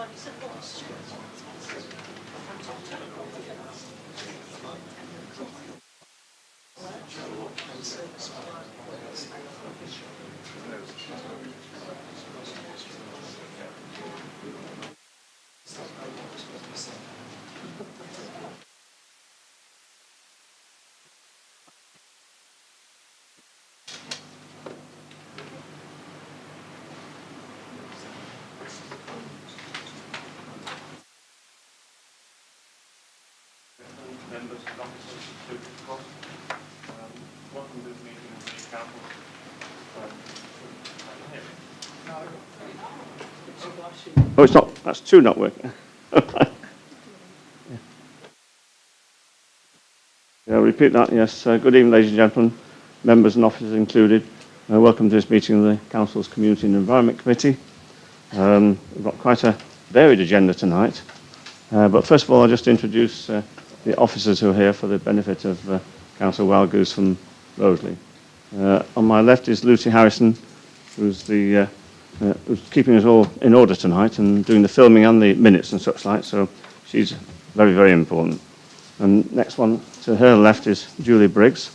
Members and officers to discuss. Welcome to this meeting of the council. Oh, it's not. That's two not working. Yeah, I'll repeat that. Yes. Good evening, ladies and gentlemen, members and officers included. Welcome to this meeting of the Council's Community and Environment Committee. We've got quite a varied agenda tonight. But first of all, I'll just introduce the officers who are here for the benefit of Councillor Wildgoose from Roseley. On my left is Lucy Harrison, who's keeping us all in order tonight and doing the filming and the minutes and such like, so she's very, very important. And next one to her left is Julie Briggs.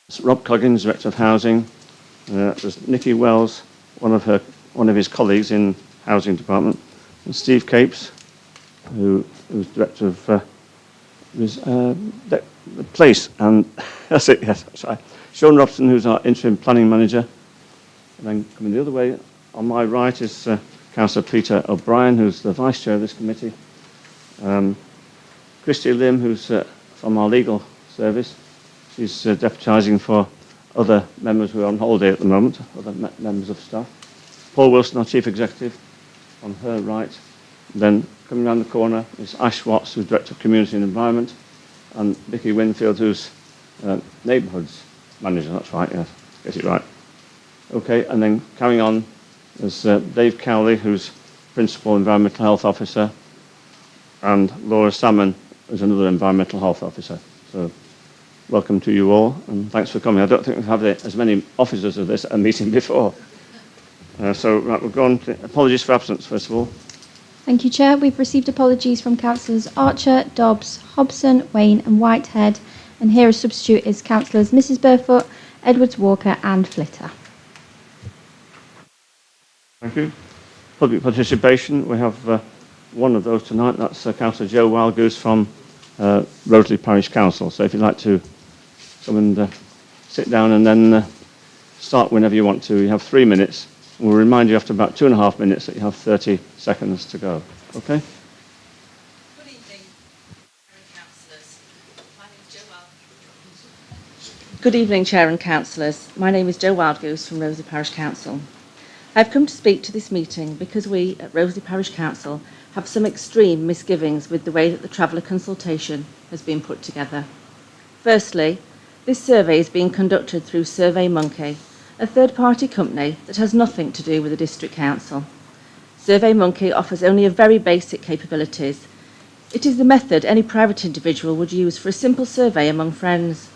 It's Rob Coggins, Director of Housing. There's Nikki Wells, one of his colleagues in Housing Department, and Steve Capes, who's Director of the Place, and that's it, yes, that's right. Sean Robson, who's our Interim Planning Manager. And then coming the other way, on my right is Councillor Peter O'Brien, who's the Vice Chair of this committee. Christy Lim, who's from our legal service. She's deputising for other members who are on holiday at the moment, other members of staff. Paul Wilson, our Chief Executive, on her right. And then coming around the corner is Ash Watts, who's Director of Community and Environment, and Vicky Winfield, who's Neighbourhoods Manager. That's right, yes, get it right. Okay, and then carrying on is Dave Cowley, who's Principal Environmental Health Officer, and Laura Salmon, who's another Environmental Health Officer. So welcome to you all, and thanks for coming. I don't think we've had as many officers of this at a meeting before. So right, we'll go on to apologies for absence, first of all. Thank you, Chair. We've received apologies from Councillors Archer, Dobbs, Hobson, Wayne and Whitehead, and here as substitute is Councillors Mrs Burfoot, Edwards-Walker and Flitter. Thank you. Public participation. We have one of those tonight. That's Councillor Joe Wildgoose from Roseley Parish Council. So if you'd like to come and sit down and then start whenever you want to. You have 3 minutes. We'll remind you after about 2.5 minutes that you have 30 seconds to go. Okay? Good evening, councillors. My name is Jo Wildgoose. Good evening, Chair and councillors. My name is Jo Wildgoose from Roseley Parish Council. I've come to speak to this meeting because we at Roseley Parish Council have some extreme misgivings with the way that the traveller consultation has been put together. Firstly, this survey is being conducted through SurveyMonkey, a third-party company that has nothing to do with the District Council. SurveyMonkey offers only a very basic capabilities. It is the method any private individual would use for a simple survey among friends.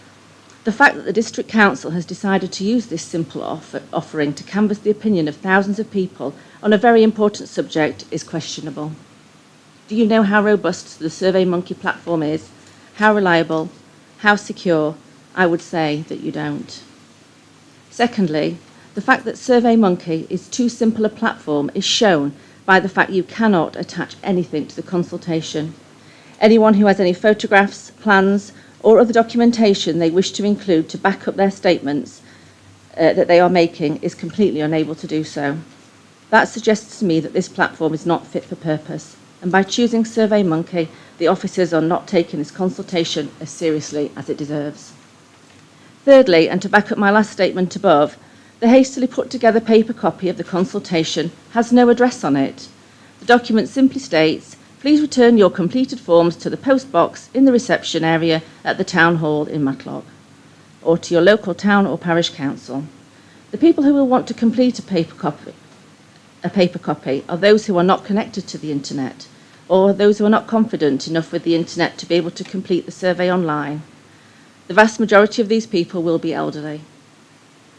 The fact that the District Council has decided to use this simple offering to canvass the opinion of thousands of people on a very important subject is questionable. Do you know how robust the SurveyMonkey platform is? How reliable? How secure? I would say that you don't. Secondly, the fact that SurveyMonkey is too simple a platform is shown by the fact you cannot attach anything to the consultation. Anyone who has any photographs, plans, or other documentation they wish to include to back up their statements that they are making is completely unable to do so. That suggests to me that this platform is not fit for purpose, and by choosing SurveyMonkey, the officers are not taking this consultation as seriously as it deserves. Thirdly, and to back up my last statement above, the hastily put together paper copy of the consultation has no address on it. The document simply states, please return your completed forms to the post box in the reception area at the Town Hall in Matlock, or to your local town or parish council. The people who will want to complete a paper copy are those who are not connected to the internet, or those who are not confident enough with the internet to be able to complete the survey online. The vast majority of these people will be elderly.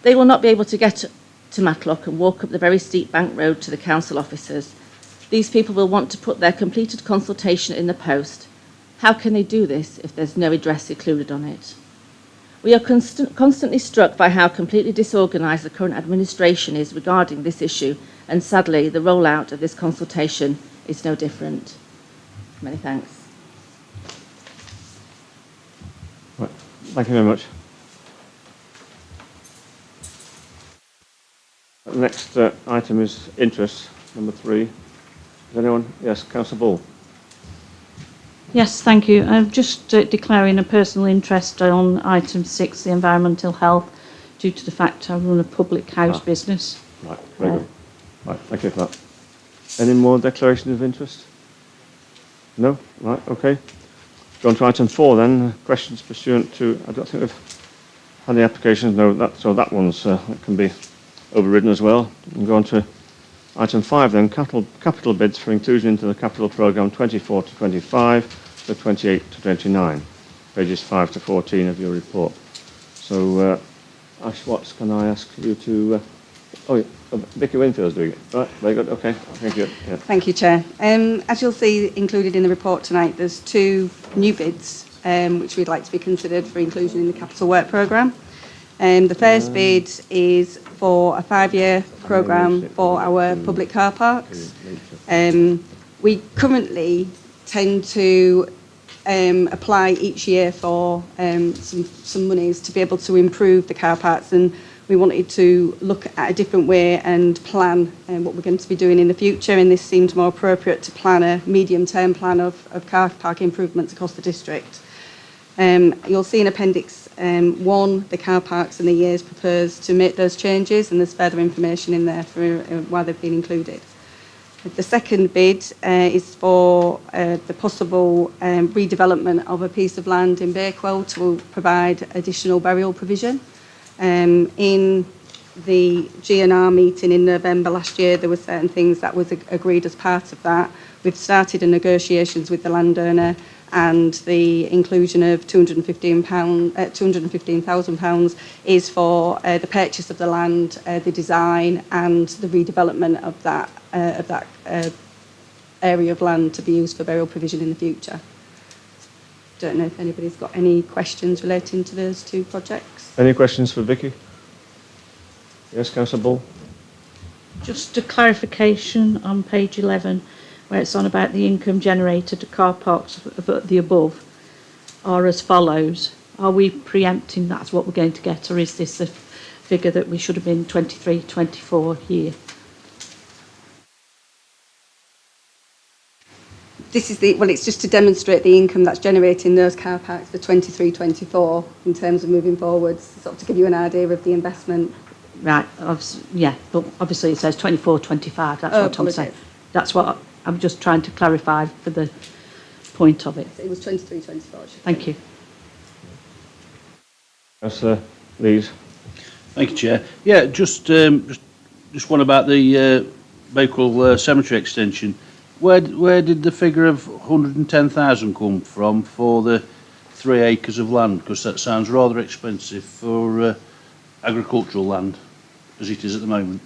They will not be able to get to Matlock and walk up the very steep bank road to the council offices. These people will want to put their completed consultation in the post. How can they do this if there's no address included on it? We are constantly struck by how completely disorganised the current administration is regarding this issue, and sadly, the rollout of this consultation is no different. Many thanks. Right. Thank you very much. The next item is interest, number 3. Is anyone? Yes, Councillor Ball. Yes, thank you. I'm just declaring a personal interest on item 6, the environmental health, due to the fact I run a public house business. Right, very good. Right, thank you for that. Any more declarations of interest? No? Right, okay. Go on to item 4 then. Questions pursuant to, I don't think we've had any applications. No, so that one's that can be overridden as well. And go on to item 5 then. Capital bids for inclusion into the capital programme 24 to 25 to 28 to 29. Pages 5 to 14 of your report. So, Ash Watts, can I ask you to... Vicky Winfield's doing it. Right, very good. Okay, thank you. Yeah. Thank you, Chair. As you'll see included in the report tonight, there's 2 new bids which we'd like to be considered for inclusion in the capital work programme. The first bid is for a 5-year programme for our public car parks. We currently tend to apply each year for some monies to be able to improve the car parks, and we wanted to look at a different way and plan what we're going to be doing in the future, and this seemed more appropriate to plan a medium-term plan of car park improvements across the district. You'll see in Appendix 1 the car parks and the years proposed to make those changes, and there's further information in there for why they've been included. The second bid is for the possible redevelopment of a piece of land in Bakewell to provide additional burial provision. In the GNR meeting in November last year, there were certain things that was agreed as part of that. We've started the negotiations with the landowner, and the inclusion of £215,000 is for the purchase of the land, the design, and the redevelopment of that area of land to be used for burial provision in the future. Don't know if anybody's got any questions relating to those 2 projects. Any questions for Vicky? Yes, Councillor Ball. Just a clarification on page 11, where it's on about the income generated to car parks of the above, are as follows. Are we preempting that's what we're going to get, or is this the figure that we should have been 23, 24 here? This is it's just to demonstrate the income that's generated in those car parks for 23-24 in terms of moving forwards, sort of to give you an idea of the investment. Right, yeah, but obviously it says 24, 25, that's what I'm saying. That's what I'm just trying to clarify for the point of it. It was 23-24. Thank you. Councillor Lees. Thank you, Chair. Yeah, just one about the Bakewell Cemetery extension. Where did the figure of 110,000 come from for the 3 acres of land? Because that sounds rather expensive for agricultural land, as it is at the moment.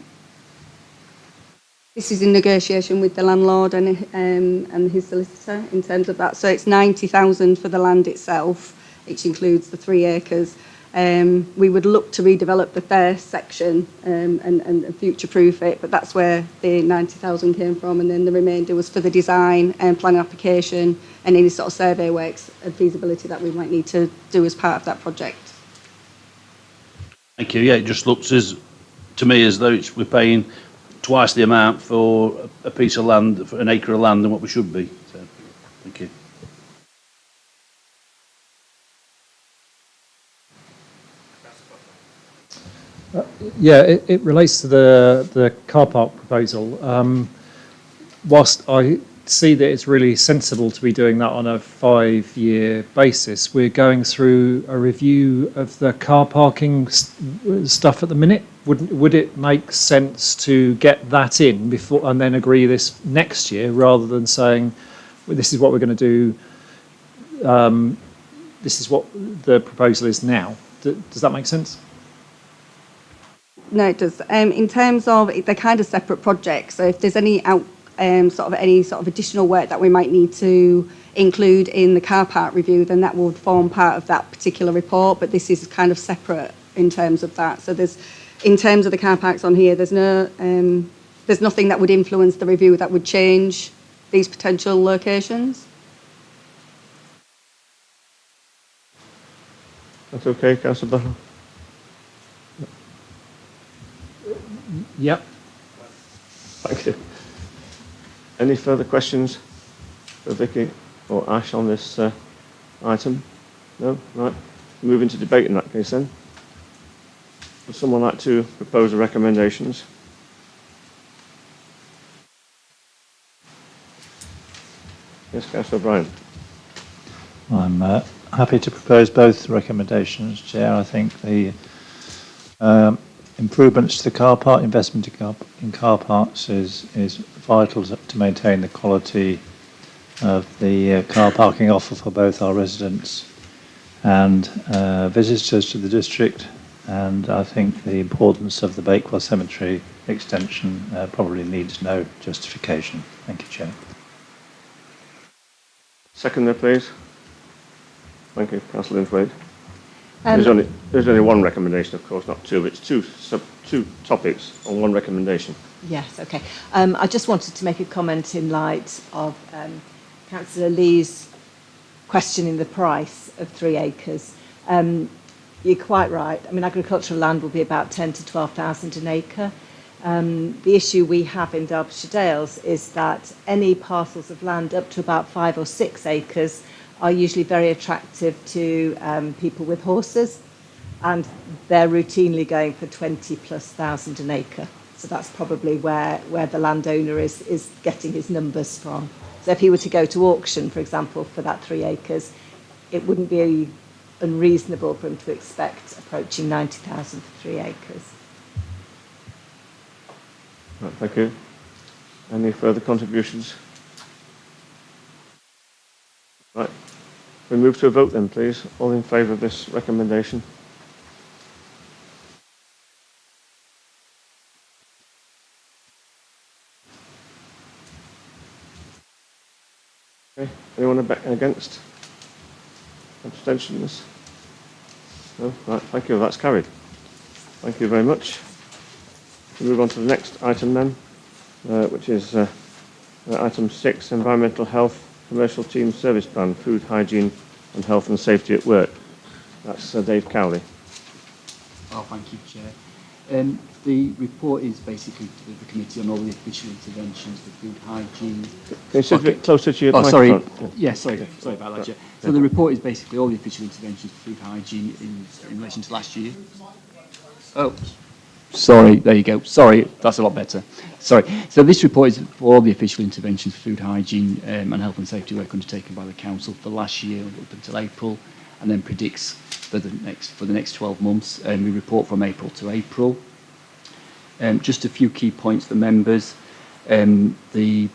This is in negotiation with the landlord and his solicitor in terms of that. So it's 90,000 for the land itself, which includes the 3 acres. We would look to redevelop the first section and future-proof it, but that's where the 90,000 came from, and then the remainder was for the design and planning application and any sort of survey works and feasibility that we might need to do as part of that project. Thank you. Yeah, it just looks to me as though we're paying twice the amount for a piece of land, for an acre of land, than what we should be. So, thank you. Yeah, it relates to the car park proposal. Whilst I see that it's really sensible to be doing that on a 5-year basis, we're going through a review of the car parking stuff at the minute. Would it make sense to get that in before and then agree this next year, rather than saying, well, this is what we're going to do, this is what the proposal is now? Does that make sense? No, it does. In terms of, they're kind of separate projects, so if there's any sort of any sort of additional work that we might need to include in the car park review, then that would form part of that particular report, but this is kind of separate in terms of that. So in terms of the car parks on here, there's nothing that would influence the review that would change these potential locations. That's okay, Councillor Butler? Yep. Thank you. Any further questions for Vicky or Ash on this item? No? Right. Move into debate in that case then. Would someone like to propose the recommendations? Yes, Councillor O'Brien. I'm happy to propose both recommendations, Chair. I think the improvements to the car park, investment in car parks is vital to maintain the quality of the car parking offer for both our residents and visitors to the district. And I think the importance of the Bakewell Cemetery extension probably needs no justification. Thank you, Chair. Second there, please. Thank you, Councillor Linthwaite. There's only one recommendation, of course, not two. It's two topics on one recommendation. Yes, okay. I just wanted to make a comment in light of Councillor Lee's questioning the price of 3 acres. You're quite right. I mean, agricultural land will be about 10 to 12,000 an acre. The issue we have in Derbyshire Dales is that any parcels of land up to about 5 or 6 acres are usually very attractive to people with horses, and they're routinely going for 20,000+ an acre. So that's probably where the landowner is getting his numbers from. So if he were to go to auction, for example, for that 3 acres, it wouldn't be unreasonable for him to expect approaching 90,000 for 3 acres. Right, thank you. Any further contributions? Right. We move to a vote then, please. All in favour of this recommendation? Okay. Anyone against? Abstentions? No? Right, thank you. That's carried. Thank you very much. We move on to the next item then, which is item 6, Environmental Health Commercial Team Service Plan, Food Hygiene and Health and Safety at Work. That's Dave Cowley. Oh, thank you, Chair. The report is basically to the committee on all the official interventions for food hygiene. Can you sit a bit closer to your sorry. microphone? Yeah, sorry about that, Chair. So the report is basically all the official interventions for food hygiene in relation to last year. Oh, sorry, there you go. Sorry, that's a lot better. Sorry. So this report is for all the official interventions for food hygiene and health and safety work undertaken by the council for last year up until April, and then predicts for the next 12 months. And we report from April to April. Just a few key points for members. The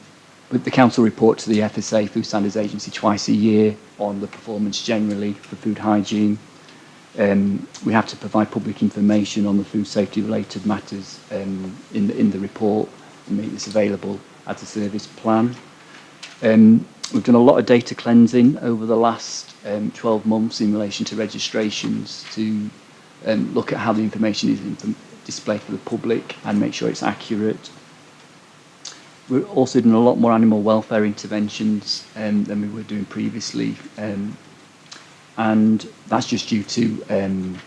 council report to the FSA, Food Standards Agency, twice a year on the performance generally for food hygiene. We have to provide public information on the food safety related matters in the report and make this available as a service plan. We've done a lot of data cleansing over the last 12 months in relation to registrations to look at how the information is displayed for the public and make sure it's accurate. We're also doing a lot more animal welfare interventions than we were doing previously. And that's just due to,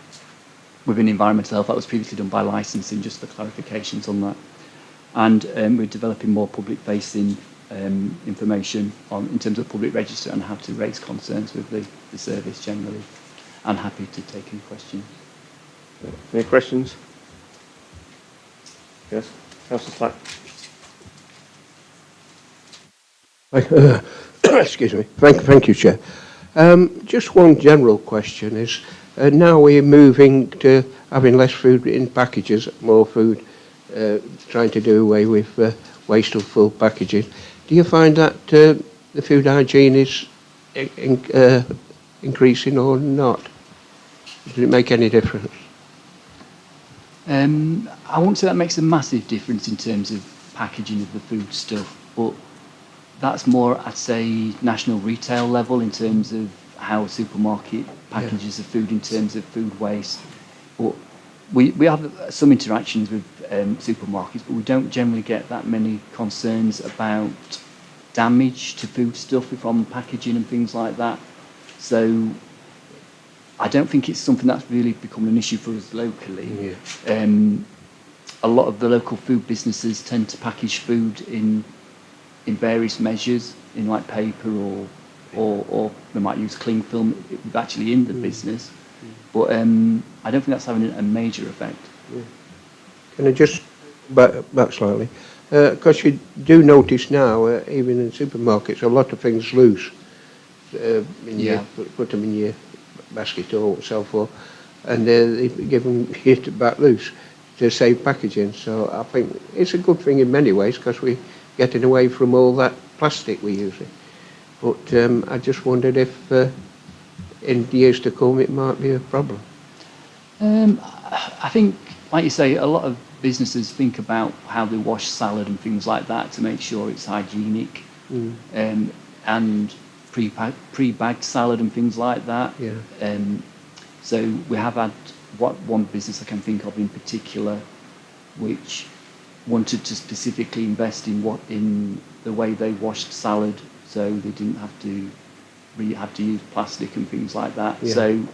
within environmental health, that was previously done by licensing, just for clarifications on that. And we're developing more public-facing information in terms of public register and how to raise concerns with the service generally. I'm happy to take any questions. Any questions? Yes, Councillor Slack. Excuse me. Thank you, Chair. Just one general question is, now we're moving to having less food in packages, more food, trying to do away with wasteful packaging. Do you find that the food hygiene is increasing or not? Does it make any difference? I won't say that makes a massive difference in terms of packaging of the food stuff. but that's more at, say, national retail level in terms of how a supermarket packages the food in terms of food waste. But we have some interactions with supermarkets, but we don't generally get that many concerns about damage to foodstuff from packaging and things like that. So I don't think it's something that's really become an issue for us locally. Yeah. A lot of the local food businesses tend to package food in various measures, in like paper or they might use cling film actually in the business. But I don't think that's having a major effect. Yeah. Can I just back slightly? Because you do notice now, even in supermarkets, a lot of things loose. Put them in your basket or so forth, and they give them it back loose to save packaging. So I think it's a good thing in many ways because we're getting away from all that plastic we're using. But I just wondered if in years to come it might be a problem. I think, like you say, a lot of businesses think about how they wash salad and things like that to make sure it's hygienic, and pre-bagged salad and things like that. Yeah. So we have had one business I can think of in particular, which wanted to specifically invest in the way they washed salad, so they didn't have to use plastic and things like that. Yeah. So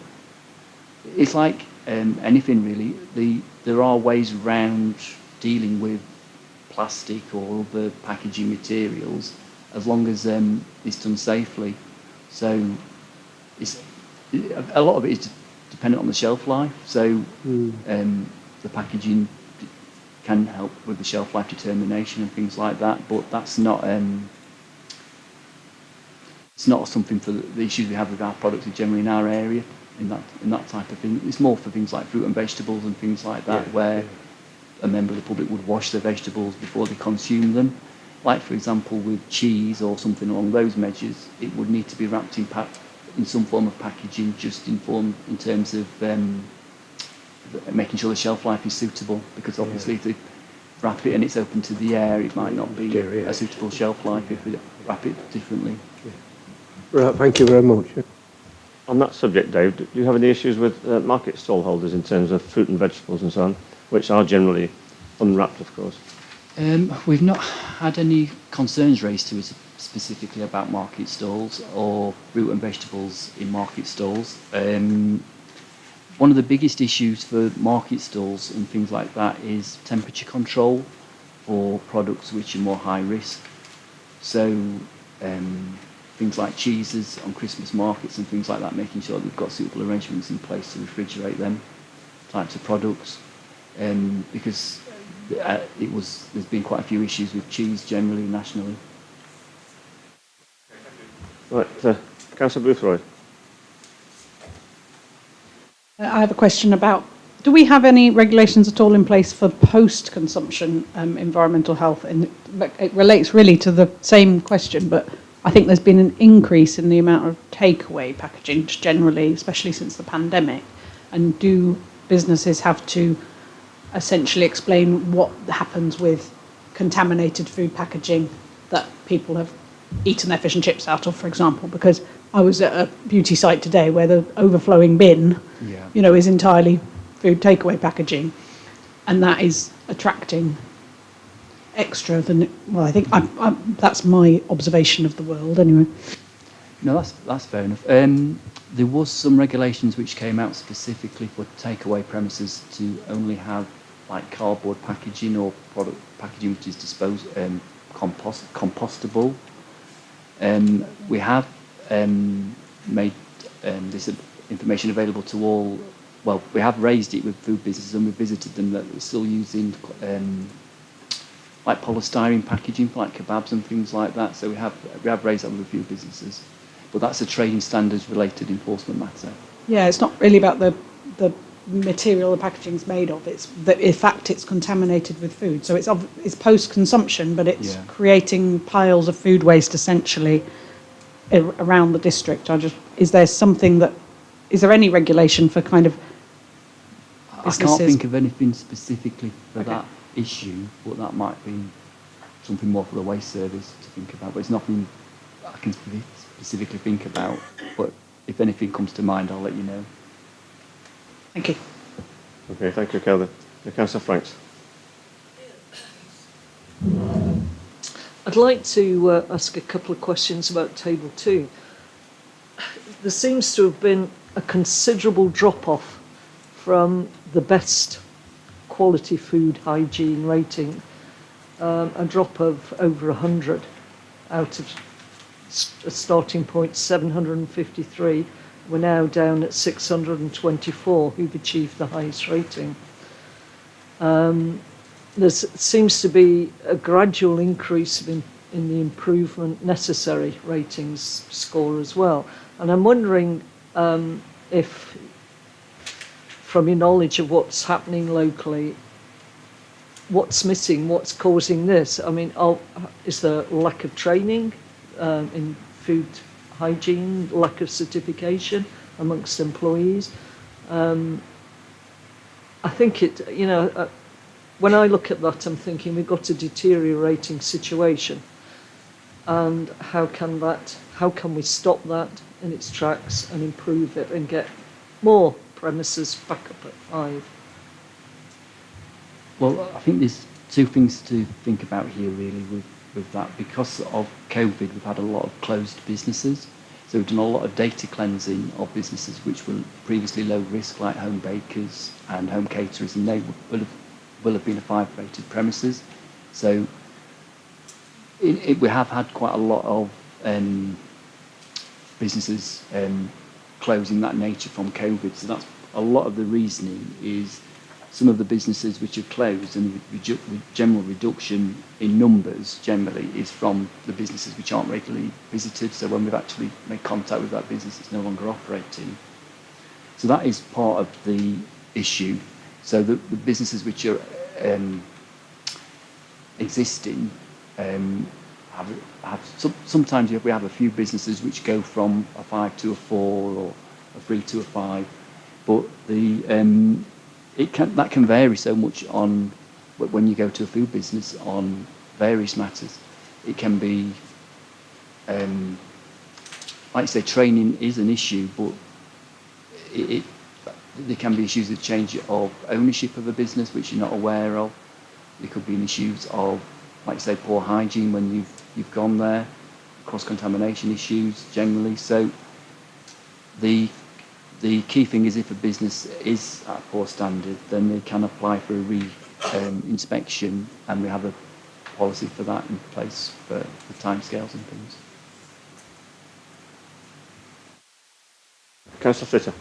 it's like anything really. There are ways around dealing with plastic or other packaging materials as long as it's done safely. So a lot of it is dependent on the shelf life. So the packaging can help with the shelf life determination and things like that, but that's not it's not something for the issues we have with our products generally in our area, in that type of thing. It's more for things like fruit and vegetables and things like that, where a member of the public would wash their vegetables before they consume them. Like, for example, with cheese or something along those measures, it would need to be wrapped in some form of packaging, just in terms of making sure the shelf life is suitable, because obviously if they wrap it and it's open to the air, it might not be a suitable shelf life if we wrap it differently. Right, thank you very much. On that subject, Dave, do you have any issues with market stall holders in terms of fruit and vegetables and so on, which are generally unwrapped, of course? We've not had any concerns raised to us specifically about market stalls or fruit and vegetables in market stalls. One of the biggest issues for market stalls and things like that is temperature control for products which are more high risk. So things like cheeses on Christmas markets and things like that, making sure that we've got suitable arrangements in place to refrigerate them types of products. Because there's been quite a few issues with cheese generally, nationally. Right, Councillor Boothroyd. I have a question about, do we have any regulations at all in place for post-consumption environmental health? And it relates really to the same question, but I think there's been an increase in the amount of takeaway packaging generally, especially since the pandemic. And do businesses have to essentially explain what happens with contaminated food packaging that people have eaten their fish and chips out of, for example? Because I was at a beauty site today where the overflowing bin, is entirely food takeaway packaging, and that is attracting extra than. Well, I think that's my observation of the world, anyway. No, that's fair enough. There was some regulations which came out specifically for takeaway premises to only have like cardboard packaging or product packaging which is compostable. We have made this information available to all. Well, we have raised it with food businesses and we've visited them that we're still using like polystyrene packaging for like kebabs and things like that. So we have raised that with a few businesses, but that's a trading standards related enforcement matter. Yeah, it's not really about the material the packaging's made of. It's that in fact it's contaminated with food. So it's post-consumption, but it's creating piles of food waste essentially around the district. Is there any regulation for kind of businesses? I can't think of anything specifically for that issue, but that might be something more for the waste service to think about. But it's nothing I can specifically think about. But if anything comes to mind, I'll let you know. Thank you. Okay, thank you, Kelvin. Councillor Franks. I'd like to ask a couple of questions about Table 2. There seems to have been a considerable drop-off from the best quality food hygiene rating, a drop of over 100 out of a starting point 753. We're now down at 624 who've achieved the highest rating. There seems to be a gradual increase in the improvement necessary ratings score as well. And I'm wondering if, from your knowledge of what's happening locally, what's missing, what's causing this? I mean, is there lack of training in food hygiene, lack of certification amongst employees? I think when I look at that, I'm thinking we've got a deteriorating situation, and how can we stop that in its tracks and improve it and get more premises back up at 5? Well, I think there's two things to think about here really with that. Because of COVID, we've had a lot of closed businesses. So we've done a lot of data cleansing of businesses which were previously low risk, like home bakers and home caterers, and they will have been a 5-rated premises. So we have had quite a lot of businesses closing that nature from COVID. So that's a lot of the reasoning is some of the businesses which are closed, and the general reduction in numbers generally is from the businesses which aren't regularly visited. So when we've actually made contact with that business, it's no longer operating. So that is part of the issue. So the businesses which are existing sometimes we have a few businesses which go from a 5 to a 4 or a 3 to a 5, but that can vary so much on when you go to a food business on various matters. It can be like I say, training is an issue, but there can be issues of change of ownership of a business which you're not aware of. There could be issues of, like I say, poor hygiene when you've gone there, cross-contamination issues generally. So the key thing is if a business is at poor standard, then they can apply for a inspection, and we have a policy for that in place for the timescales and things. Councillor Flitter.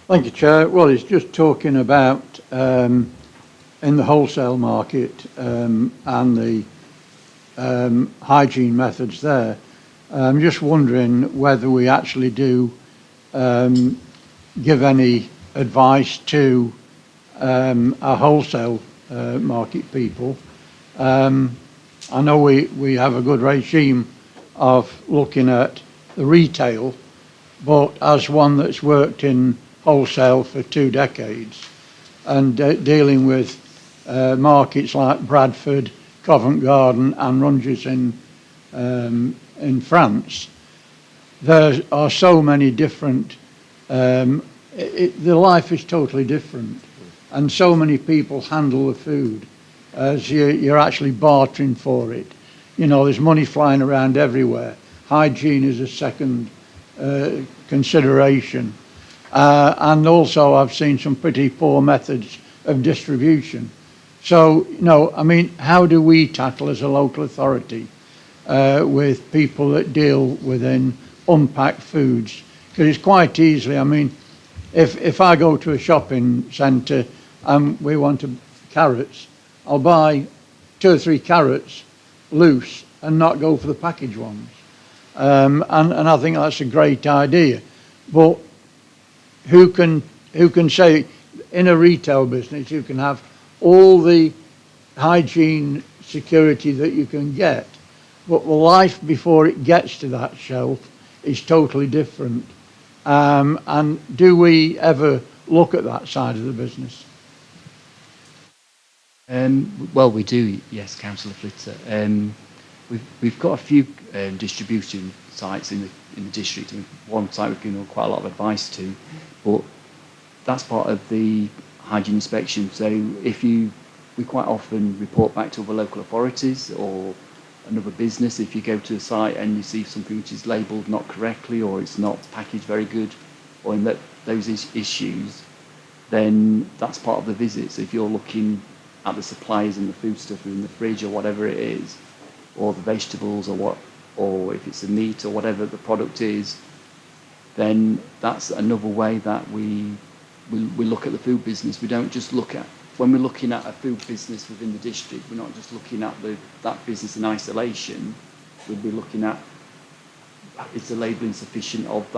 Thank you, Chair. Well, it's just talking about in the wholesale market and the hygiene methods there. I'm just wondering whether we actually do give any advice to our wholesale market people. I know we have a good regime of looking at the retail, but as one that's worked in wholesale for 2 decades and dealing with markets like Bradford, Covent Garden and Rungis in France, there are so many different, the life is totally different, and so many people handle the food as you're actually bartering for it. You know, there's money flying around everywhere. Hygiene is a second consideration. And also I've seen some pretty poor methods of distribution. So, you know, I mean, how do we tackle as a local authority with people that deal within unpacked foods? Because it's quite easily, I mean, if I go to a shopping centre and we want carrots, I'll buy 2 or 3 carrots loose and not go for the packaged ones. And I think that's a great idea. But who can say in a retail business you can have all the hygiene security that you can get, but the life before it gets to that shelf is totally different. And do we ever look at that side of the business? Well, we do, yes, Councillor Flitter. We've got a few distribution sites in the district. And one site we've given quite a lot of advice to, but that's part of the hygiene inspection. So we quite often report back to other local authorities or another business if you go to a site and you see something which is labelled not correctly or it's not packaged very good, or in those issues, then that's part of the visit. So if you're looking at the supplies and the food stuff in the fridge or whatever it is, or the vegetables or if it's the meat or whatever the product is, then that's another way that we look at the food business. We don't just look at, when we're looking at a food business within the district, we're not just looking at that business in isolation. We'll be looking at, is the labelling sufficient of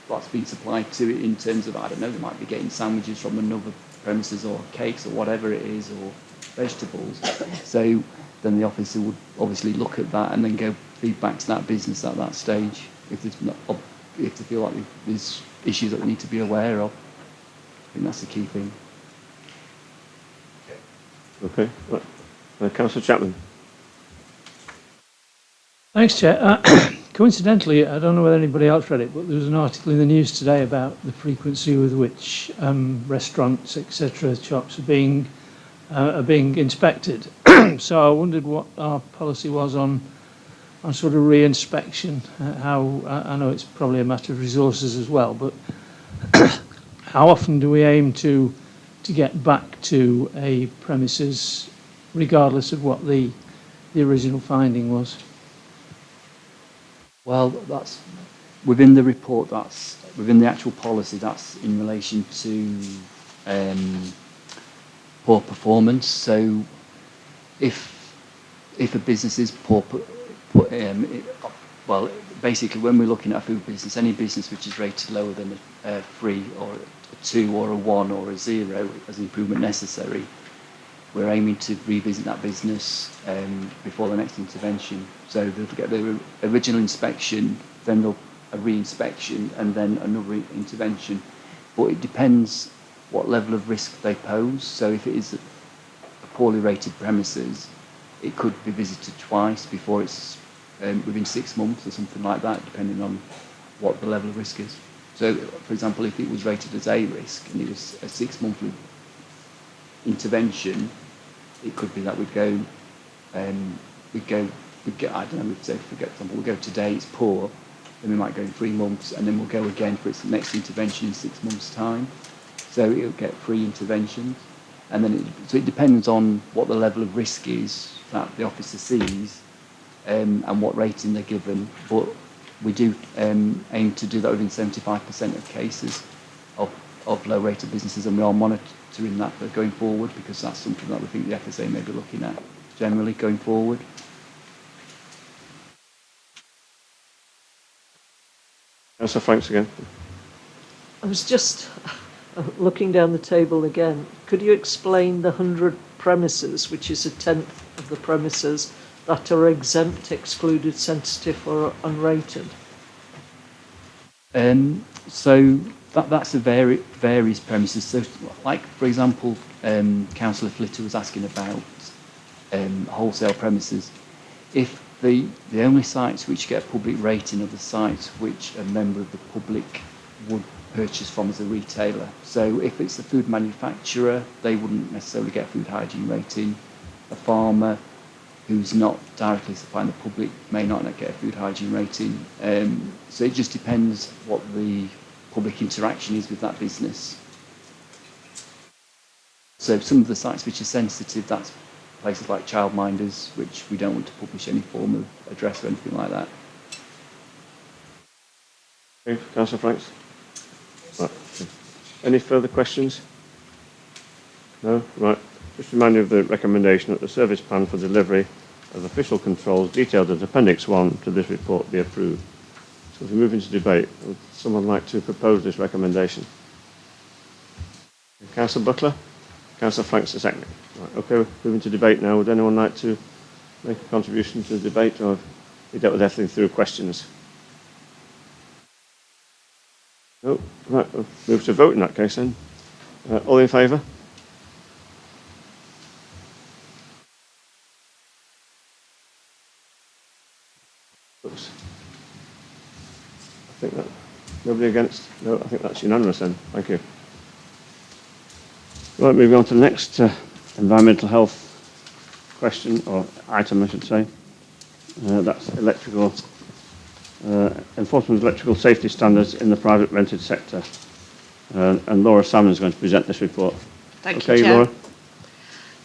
that's been supplied to it in terms of, I don't know, they might be getting sandwiches from another premises or cakes or whatever it is, or vegetables. So then the officer would obviously look at that and then go feedback to that business at that stage if they feel like there's issues that we need to be aware of. I think that's the key thing. Okay. Right. Councillor Chapman. Thanks, Chair. Coincidentally, I don't know whether anybody else read it, but there was an article in the news today about the frequency with which restaurants, etc., shops are being inspected. So I wondered what our policy was on sort of re-inspection. How I know it's probably a matter of resources as well, but how often do we aim to get back to a premises, regardless of what the original finding was? Well, that's within the report. That's within the actual policy. That's in relation to poor performance. So, if a business is poor, well, basically, when we're looking at a food business, any business which is rated lower than a 3 or a 2 or a 1 or a 0 as improvement necessary, we're aiming to revisit that business before the next intervention. So they'll get the original inspection, then a re-inspection, and then another intervention. But it depends what level of risk they pose. So if it is a poorly rated premises, it could be visited twice before it's within 6 months or something like that, depending on what the level of risk is. So, for example, if it was rated as A risk and it was a 6-monthly intervention, it could be that we'd get, I don't know, we'd say, for example, we'll go today, it's poor, then we might go in 3 months, and then we'll go again for its next intervention in 6 months' time. So it'll get 3 interventions. And then so it depends on what the level of risk is that the officer sees and what rating they're given. But we do aim to do that within 75% of cases of low-rated businesses, and we are monitoring that for going forward, because that's something that we think the FSA may be looking at generally going forward. Councillor Franks again. I was just looking down the table again. Could you explain the 100 premises, which is a tenth of the premises, that are exempt, excluded, sensitive or unrated? So that's a various premises. So, like, for example, Councillor Flitter was asking about wholesale premises. If the only sites which get a public rating are the sites which a member of the public would purchase from as a retailer. So if it's a food manufacturer, they wouldn't necessarily get a food hygiene rating. A farmer who's not directly supplying the public may not get a food hygiene rating. So it just depends what the public interaction is with that business. So some of the sites which are sensitive, that's places like childminders, which we don't want to publish any form of address or anything like that. Okay, Councillor Franks. Right. Any further questions? No? Right. Just remind you of the recommendation that the service plan for delivery of official controls detailed as Appendix 1 to this report be approved. So as we move into debate, would someone like to propose this recommendation? Councillor Butler? Councillor Franks the second. Right, okay, we're moving to debate now. Would anyone like to make a contribution to the debate, or have we dealt with everything through questions? No? Right, we'll move to vote in that case then. All in favour? Looks. I think that, nobody against? No, I think that's unanimous then. Thank you. Right, moving on to the next environmental health question, or item I should say. That's electrical, enforcement of electrical safety standards in the private rented sector. And Laura Salmon is going to present this report. Thank you, Okay, Chair. Laura.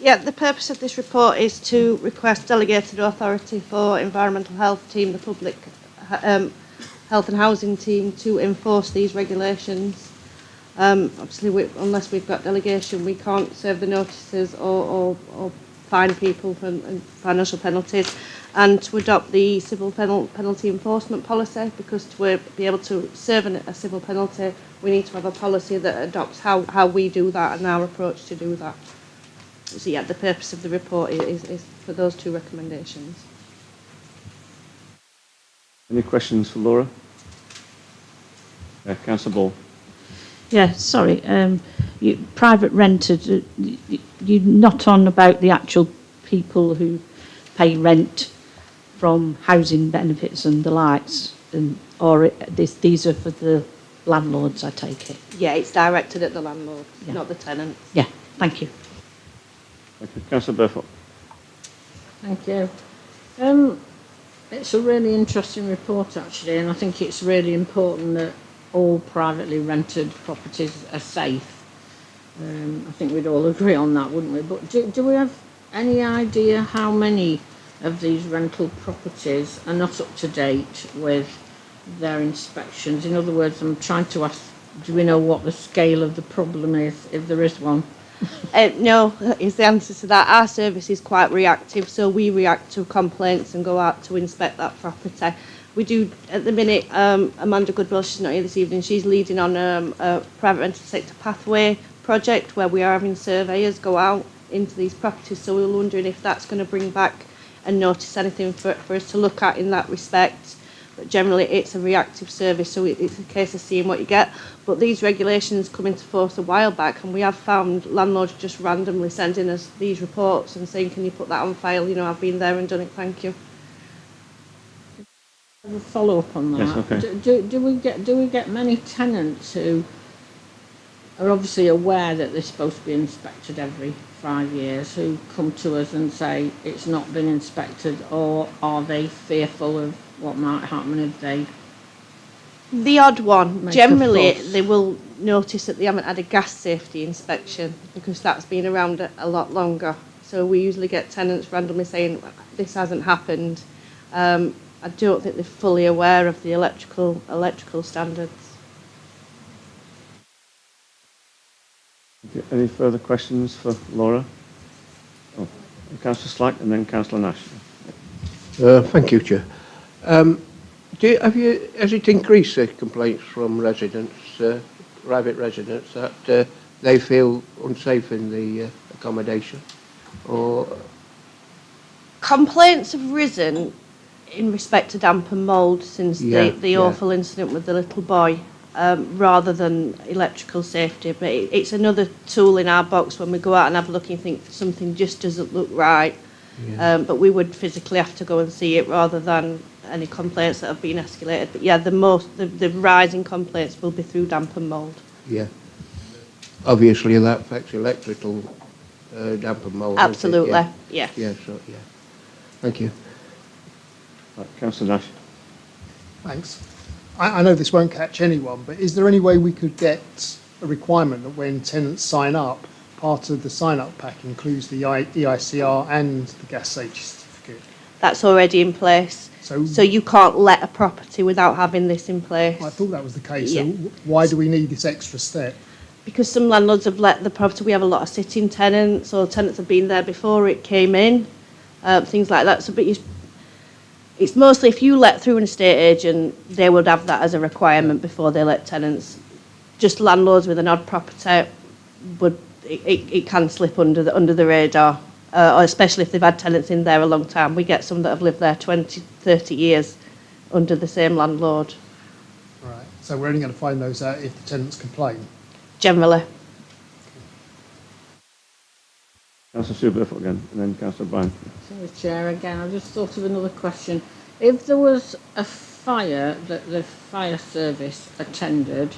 Yeah, the purpose of this report is to request delegated authority for environmental health team, the public health and housing team, to enforce these regulations. Obviously, unless we've got delegation, we can't serve the notices or fine people for financial penalties, and to adopt the civil penalty enforcement policy, because to be able to serve a civil penalty, we need to have a policy that adopts how we do that and our approach to do that. So yeah, the purpose of the report is for those two recommendations. Any questions for Laura? Councillor Ball. Yeah, sorry. Private rented, you're not on about the actual people who pay rent from housing benefits and the likes, or these are for the landlords, I take it? Yeah, it's directed at the landlord, Yeah. not the tenant. Yeah, thank you. Thank you. Councillor Burfoot. Thank you. It's a really interesting report, actually, and I think it's really important that all privately rented properties are safe. I think we'd all agree on that, wouldn't we? But do we have any idea how many of these rental properties are not up to date with their inspections? In other words, I'm trying to ask, do we know what the scale of the problem is, if there is one? No, is the answer to that. Our service is quite reactive, so we react to complaints and go out to inspect that property. We do, at the minute, Amanda Goodwill, she's not here this evening, she's leading on a private rented sector pathway project where we are having surveyors go out into these properties, so we're wondering if that's going to bring back and notice anything for us to look at in that respect. But generally it's a reactive service, so it's a case of seeing what you get. But these regulations come into force a while back, and we have found landlords just randomly sending us these reports and saying, can you put that on file? You know, I've been there and done it, thank you. A follow-up on that. Yes, okay. Do we get many tenants who are obviously aware that they're supposed to be inspected every 5 years, who come to us and say it's not been inspected, or are they fearful of what might happen if they? The odd one. Make a Generally, fuss. they will notice that they haven't had a gas safety inspection, because that's been around a lot longer. So we usually get tenants randomly saying this hasn't happened. I don't think they're fully aware of the electrical standards. Okay, any further questions for Laura? Oh, Councillor Slack and then Councillor Nash. Thank you, Chair. Has it increased the complaints from residents, private residents, that they feel unsafe in the accommodation? Or Complaints have risen in respect to damp and mould since the awful incident with the little boy, rather than electrical safety. But it's another tool in our box when we go out and have a look and think something just doesn't look right. Yeah. But we would physically have to go and see it rather than any complaints that have been escalated. But yeah, the rise in complaints will be through damp and mould. Yeah. Obviously, that affects electrical damp and mould. Absolutely, Yeah. yeah. Yeah. So yeah. Thank you. Right, Councillor Nash. Thanks. I know this won't catch anyone, but is there any way we could get a requirement that when tenants sign up, part of the sign-up pack includes the EICR and the gas safety certificate? That's already in place. So you can't let a property without having this in place. I thought that was the case. Yeah. So why do we need this extra step? Because some landlords have let the property, we have a lot of sitting tenants, or tenants have been there before it came in, things like that. So, but it's mostly if you let through an estate agent, they would have that as a requirement before they let tenants. Just landlords with an odd property, it can slip under the radar, or especially if they've had tenants in there a long time. We get some that have lived there 20, 30 years under the same landlord. Right. So we're only going to find those out if the tenants complain? Generally. Councillor Sue Burfoot again, and then Councillor Bryan. Sorry, Chair, again, I just thought of another question. If there was a fire that the fire service attended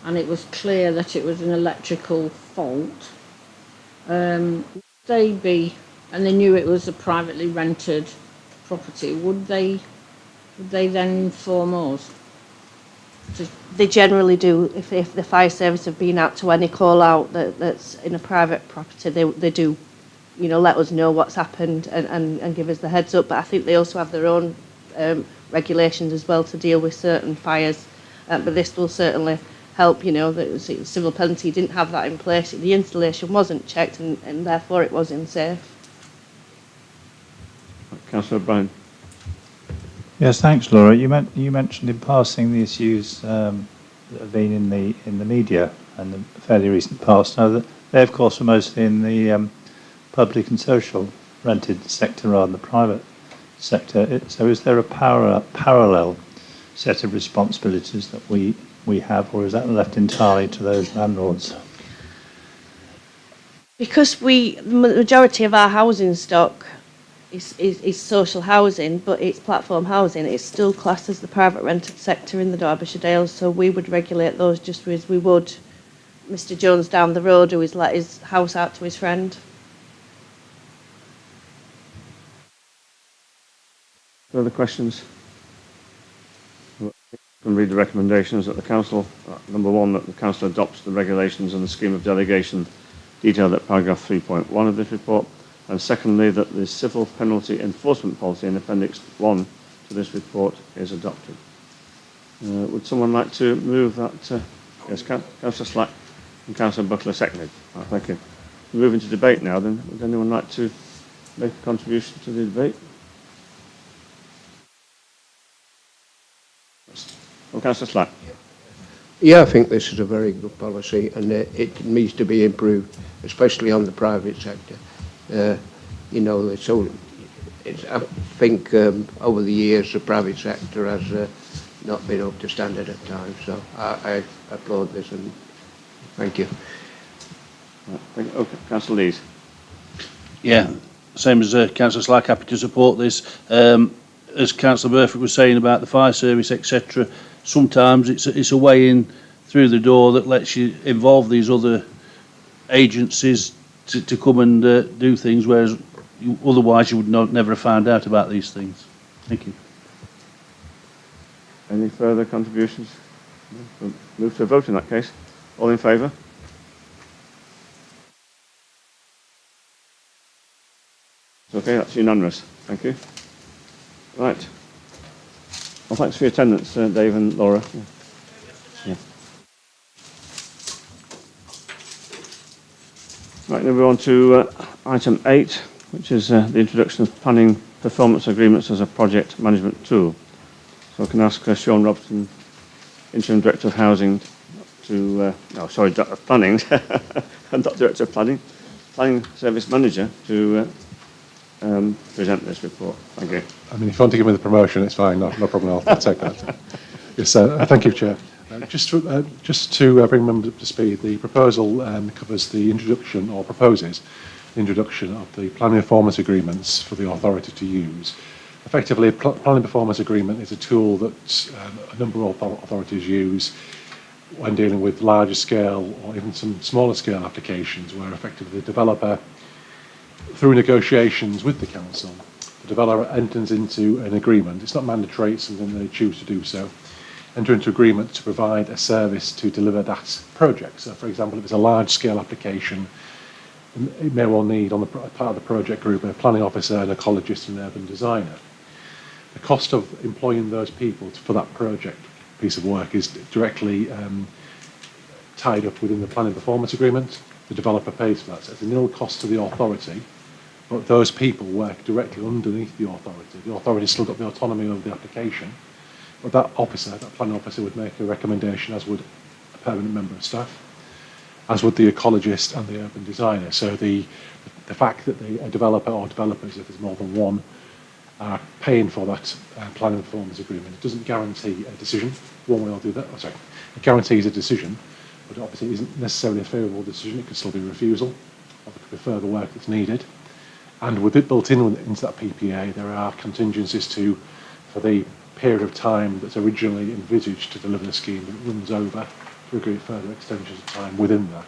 and it was clear that it was an electrical fault, would they be, and they knew it was a privately rented property, would they then inform us? They generally do. If the fire service have been out to any call out that's in a private property, they do, let us know what's happened and give us the heads up. But I think they also have their own regulations as well to deal with certain fires. But this will certainly help. The civil penalty didn't have that in place. The installation wasn't checked, and therefore it was unsafe. Councillor Brown. Yes, thanks, Laura. You mentioned in passing the issues that have been in the media and the fairly recent past. Now, they of course were mostly in the public and social rented sector rather than the private sector. So, is there a parallel set of responsibilities that we have, or is that left entirely to those landlords? Because the majority of our housing stock is social housing, but it's platform housing, it's still classed as the private rented sector in the Derbyshire Dales, so we would regulate those just as we would Mr. Jones down the road who has let his house out to his friend. Further questions? You can read the recommendations that the council, number 1, that the council adopts the regulations and the scheme of delegation detailed at paragraph 3.1 of this report, and secondly, that the civil penalty enforcement policy in Appendix 1 to this report is adopted. Would someone like to move that? Yes, Councillor Slack and Councillor Buckler seconded. Thank you. We're moving to debate now then. Would anyone like to make a contribution to the debate? Well, Councillor Slack. Yeah, I think this is a very good policy, and it needs to be improved, especially on the private sector. I think over the years the private sector has not been up to standard at times, so I applaud this and thank you. Okay, Councillor Lees. Yeah, same as Councillor Slack, happy to support this. As Councillor Burford was saying about the fire service, etc., sometimes it's a way in through the door that lets you involve these other agencies to come and do things, whereas otherwise you would never have found out about these things. Thank you. Any further contributions? We'll move to a vote in that case. All in favour? Okay, that's unanimous. Thank you. Right. Well, thanks for your attendance, Dave and Laura. Yeah. Right, now we're on to item 8, which is the introduction of planning performance agreements as a project management tool. So I can ask Sean Robson, Interim Director of Housing, Planning, and not Director of Planning Service Manager, to present this report. Thank you. I mean, if you want to give me the promotion, it's fine. No problem. I'll take that. Yes, thank you, Chair. Just to bring members up to speed, the proposal covers the introduction, or proposes the introduction of the planning performance agreements for the authority to use. Effectively, a planning performance agreement is a tool that a number of authorities use when dealing with larger scale or even some smaller scale applications, where effectively the developer, through negotiations with the council, the developer enters into an agreement. It's not mandatory, it's something they choose to do so. Enter into agreement to provide a service to deliver that project. So, for example, if it's a large-scale application, it may well need, on the part of the project group, a planning officer, an ecologist, and an urban designer. The cost of employing those people for that project piece of work is directly tied up within the planning performance agreement. The developer pays for that. So it's a nil cost to the authority, but those people work directly underneath the authority. The authority's still got the autonomy of the application, but that planning officer would make a recommendation, as would a permanent member of staff, as would the ecologist and the urban designer. So the fact that a developer or developers, if there's more than one, are paying for that planning performance agreement, it doesn't guarantee a decision one way or the other. It guarantees a decision, but obviously it isn't necessarily a favourable decision. It could still be a refusal, or there could be further work that's needed. And with it built into that PPA, there are contingencies to for the period of time that's originally envisaged to deliver the scheme, it runs over to agree further extensions of time within that.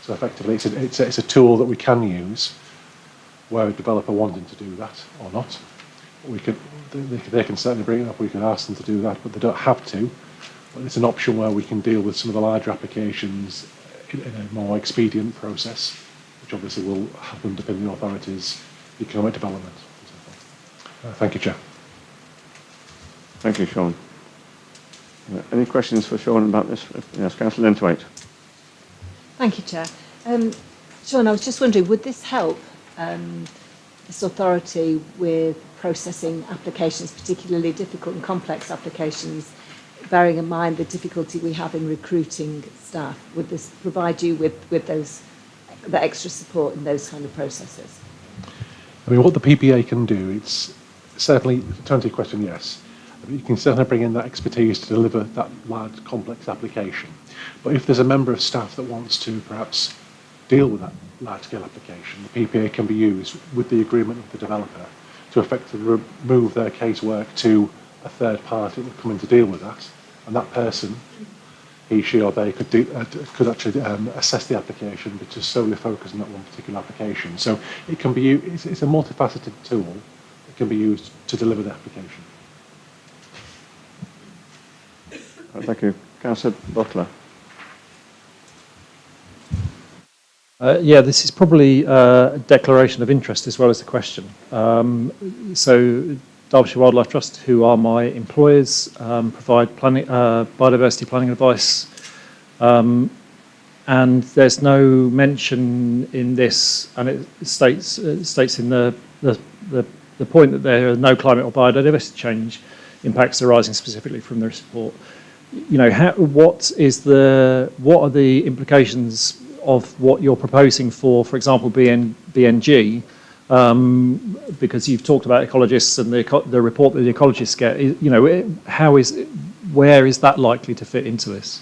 So effectively, it's a tool that we can use where a developer wanting to do that or not. They can certainly bring it up, we can ask them to do that, but they don't have to. But it's an option where we can deal with some of the larger applications in a more expedient process, which obviously will help underpin the authority's economic development. Thank you, Chair. Thank you, Sean. Any questions for Sean about this? Yes, Councillor Lentwaite. Thank you, Chair. Sean, I was just wondering, would this help this authority with processing applications, particularly difficult and complex applications, bearing in mind the difficulty we have in recruiting staff? Would this provide you with the extra support in those kind of processes? I mean, what the PPA can do, it's certainly, to answer your question, yes. You can certainly bring in that expertise to deliver that large, complex application. But if there's a member of staff that wants to perhaps deal with that large-scale application, the PPA can be used with the agreement of the developer to effectively remove their casework to a third party that will come in to deal with that. And that person, he, she or they could actually assess the application, but just solely focus on that one particular application. So it can be used, it's a multifaceted tool that can be used to deliver the application. Thank you. Councillor Butler. Yeah, this is probably a declaration of interest as well as a question. So Derbyshire Wildlife Trust, who are my employers, provide biodiversity planning advice, and there's no mention in this, and it states in the point that there are no climate or biodiversity change impacts arising specifically from this report. You know, what are the implications of what you're proposing for example, BNG? Because you've talked about ecologists and the report that the ecologists get. You know, where is that likely to fit into this?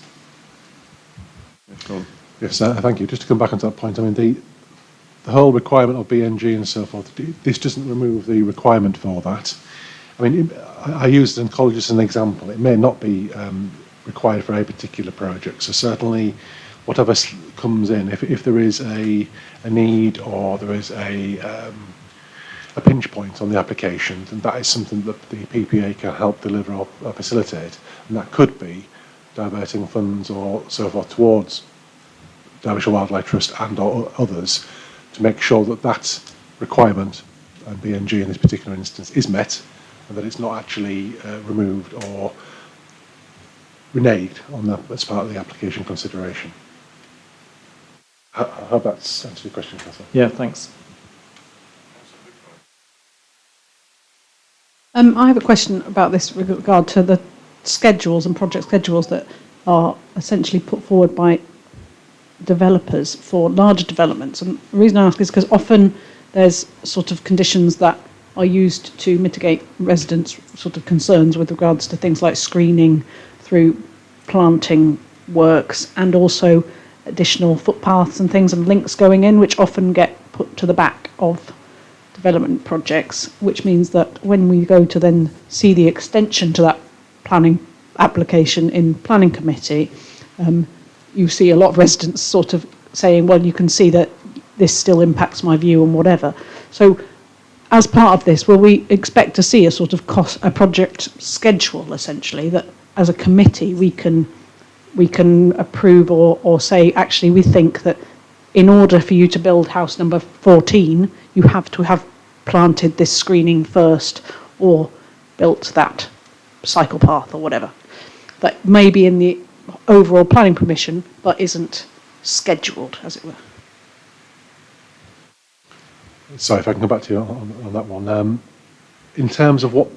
Yes, thank you. Just to come back onto that point, I mean, the whole requirement of BNG and so forth, this doesn't remove the requirement for that. I mean, I used an ecologist as an example. It may not be required for a particular project. So certainly, whatever comes in, if there is a need or there is a pinch point on the application, then that is something that the PPA can help deliver or facilitate. And that could be diverting funds or so forth towards Derbyshire Wildlife Trust and or others to make sure that that requirement, and BNG in this particular instance, is met, and that it's not actually removed or reneged on that as part of the application consideration. I hope that's answered your question, Councillor. Yeah, thanks. I have a question about this with regard to the schedules and project schedules that are essentially put forward by developers for larger developments. And the reason I ask is because often there's sort of conditions that are used to mitigate residents' sort of concerns with regards to things like screening through planting works and also additional footpaths and things and links going in, which often get put to the back of development projects, which means that when we go to then see the extension to that planning application in planning committee, you see a lot of residents sort of saying, well, you can see that this still impacts my view and whatever. So as part of this, will we expect to see a sort of a project schedule, essentially, that as a committee we can approve or say, actually, we think that in order for you to build house number 14, you have to have planted this screening first or built that cycle path or whatever. That may be in the overall planning permission, but isn't scheduled, as it were. Sorry, if I can come back to you on that one. In terms of what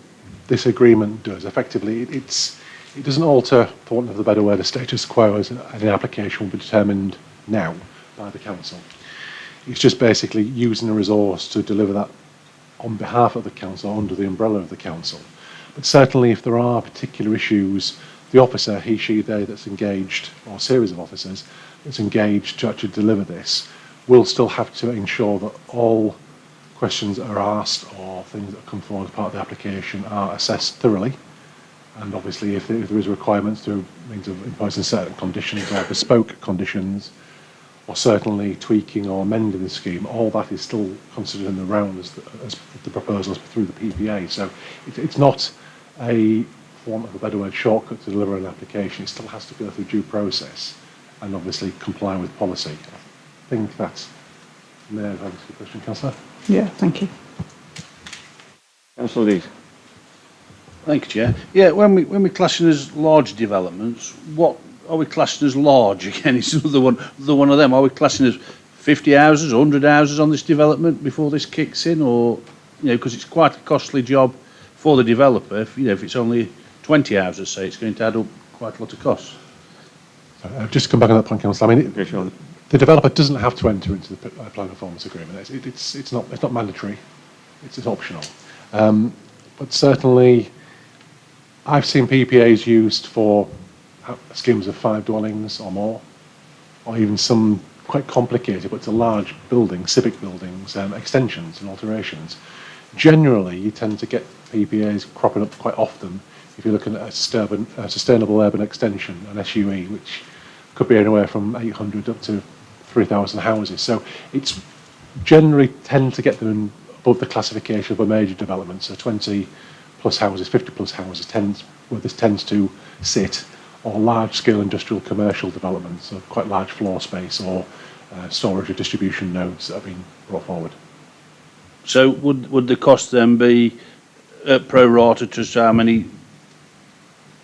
this agreement does, effectively, it doesn't alter, for want of a better word, the status quo as an application will be determined now by the council. It's just basically using a resource to deliver that on behalf of the council, under the umbrella of the council. But certainly if there are particular issues, the officer, he, she, they that's engaged, or a series of officers that's engaged to actually deliver this, will still have to ensure that all questions that are asked or things that come forward as part of the application are assessed thoroughly. And obviously, if there is requirements through means of imposing certain conditions or bespoke conditions, or certainly tweaking or amending the scheme, all that is still considered in the round as the proposals through the PPA. So it's not a, for want of a better word, shortcut to deliver an application. It still has to go through due process and obviously comply with policy. I think that may have answered the question, Councillor. Yeah, thank you. Councillor Lees. Thank you, Chair. Yeah, when we classing as large developments, what are we classing as large? Again, it's another one of them. Are we classing as 50 houses, 100 houses on this development before this kicks in, or because it's quite a costly job for the developer. If it's only 20 houses, say, it's going to add up quite a lot of costs. Just to come back on that point, Councillor. I mean, the developer doesn't have to enter into the plan performance agreement. It's not mandatory. It's optional. But certainly, I've seen PPAs used for schemes of 5 dwellings or more, or even some quite complicated, but it's a large building, civic buildings, extensions and alterations. Generally, you tend to get PPAs cropping up quite often if you're looking at a sustainable urban extension, an SUE, which could be anywhere from 800 up to 3,000 houses. So it's generally tend to get them above the classification of a major development, so 20 plus houses, 50 plus houses where this tends to sit, or large-scale industrial commercial developments of quite large floor space or storage or distribution nodes that have been brought forward. So would the cost then be pro rata to how many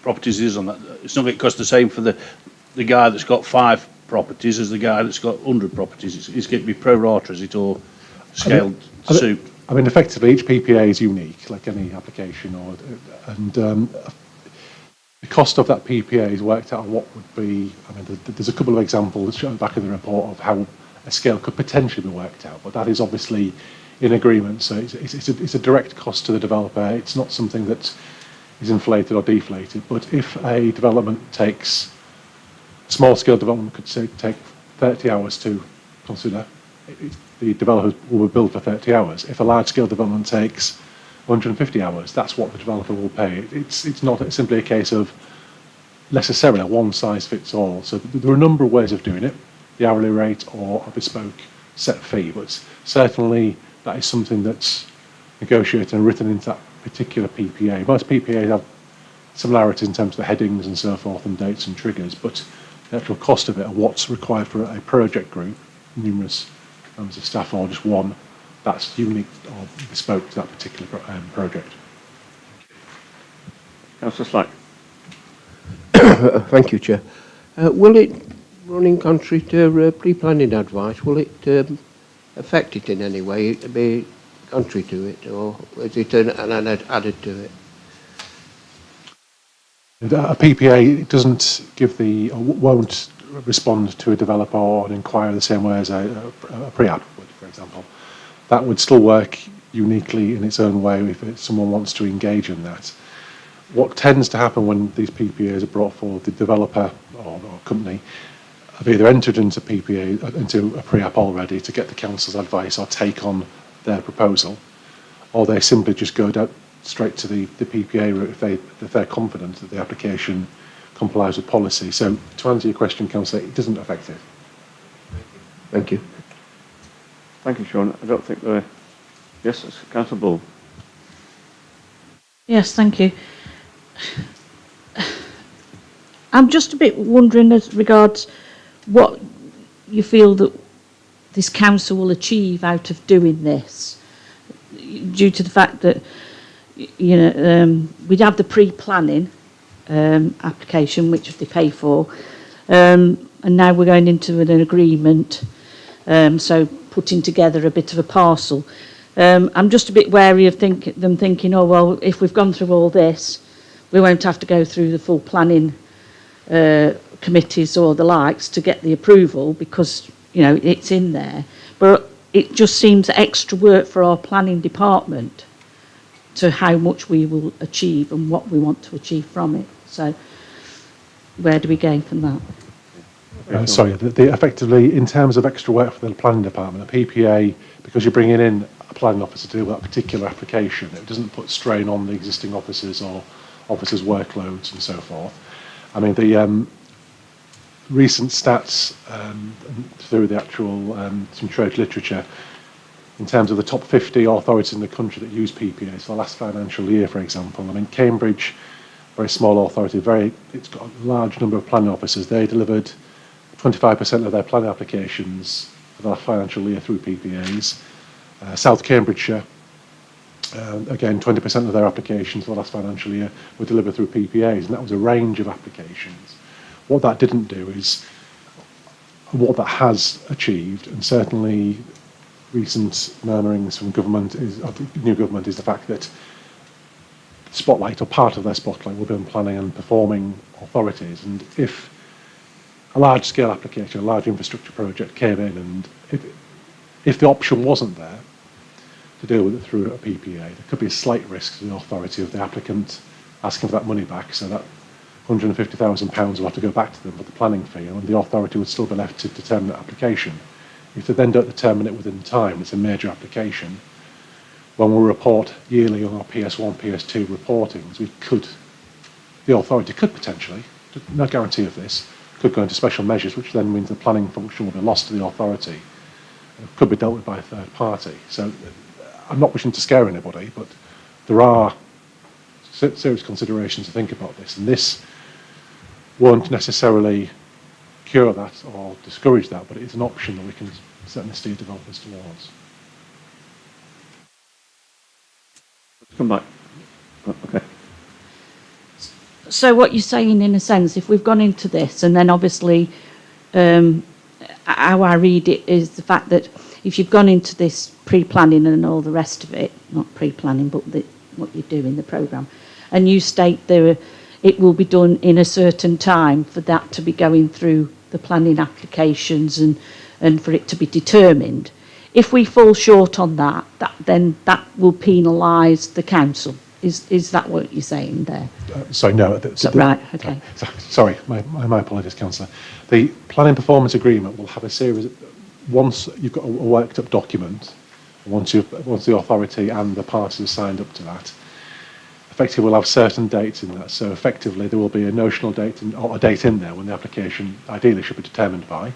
properties is on that? It's not going to cost the same for the guy that's got 5 properties as the guy that's got 100 properties. It's going to be pro rata, is it, or scaled to suit? I mean, effectively, each PPA is unique, like any application, and the cost of that PPA is worked out on what would be. I mean, there's a couple of examples shown at the back of the report of how a scale could potentially be worked out, but that is obviously in agreement. So it's a direct cost to the developer. It's not something that is inflated or deflated. But if a development takes, small-scale development could say take 30 hours to consider, the developer will be billed for 30 hours. If a large-scale development takes 150 hours, that's what the developer will pay. It's not simply a case of necessarily a one-size-fits-all. So there are a number of ways of doing it, the hourly rate or a bespoke set fee, but certainly that is something that's negotiated and written into that particular PPA. Most PPAs have similarities in terms of the headings and so forth and dates and triggers, but the actual cost of it and what's required for a project group, numerous members of staff or just one, that's unique or bespoke to that particular project. Councillor Slack. Thank you, Chair. Will it, running contrary to pre-planning advice, will it affect it in any way, be contrary to it, or is it an added to it? A PPA doesn't give or won't respond to a developer or an inquiry the same way as a pre-app would, for example. That would still work uniquely in its own way if someone wants to engage in that. What tends to happen when these PPAs are brought forward, the developer or company have either entered into PPA, into a pre-app already to get the council's advice or take on their proposal, or they simply just go straight to the PPA route if they're confident that the application complies with policy. So to answer your question, Councillor, it doesn't affect it. Thank you. Thank you, Sean. I don't think there. Yes, Councillor Bull. Yes, thank you. I'm just a bit wondering as regards what you feel that this council will achieve out of doing this, due to the fact that we'd have the pre-planning application which they pay for, and now we're going into an agreement, so putting together a bit of a parcel. I'm just a bit wary of them thinking, oh well, if we've gone through all this, we won't have to go through the full planning committees or the likes to get the approval, because it's in there. But it just seems extra work for our planning department to how much we will achieve and what we want to achieve from it. So where do we gain from that? Sorry, effectively, in terms of extra work for the planning department, a PPA, because you're bringing in a planning officer to deal with that particular application. It doesn't put strain on the existing officers or officers' workloads and so forth. I mean, the recent stats through the actual some trade literature in terms of the top 50 authorities in the country that use PPAs for the last financial year, for example. I mean, Cambridge, very small authority, it's got a large number of planning officers. They delivered 25% of their planning applications for the last financial year through PPAs. South Cambridgeshire, again, 20% of their applications for the last financial year were delivered through PPAs, and that was a range of applications. What that didn't do is, what that has achieved, and certainly recent murmurings from government of the new government, is the fact that spotlight, or part of their spotlight, will be on planning and performing authorities. And if a large-scale application, a large infrastructure project came in, and if the option wasn't there to deal with it through a PPA, there could be a slight risk to the authority of the applicant asking for that money back, so that £150,000 will have to go back to them for the planning fee, and the authority would still be left to determine that application. If they then don't determine it within time, it's a major application. When we report yearly on our PS1, PS2 reportings, the authority could potentially, no guarantee of this, could go into special measures, which then means the planning function will be lost to the authority. It could be dealt with by a third party. So I'm not wishing to scare anybody, but there are serious considerations to think about this, and this won't necessarily cure that or discourage that, but it is an option that we can certainly steer developers towards. Come back. Okay. So what you're saying, in a sense, if we've gone into this, and then obviously how I read it is the fact that if you've gone into this pre-planning and all the rest of it, not pre-planning, but what you do in the programme, and you state it will be done in a certain time for that to be going through the planning applications and for it to be determined. If we fall short on that, then that will penalise the council. Is that what you're saying there? Sorry, no. Right, okay. Sorry, my apologies, Councillor. The planning performance agreement will have a series, once you've got a worked up document, once the authority and the parties have signed up to that, effectively we'll have certain dates in that. So effectively there will be a notional date or a date in there when the application ideally should be determined by.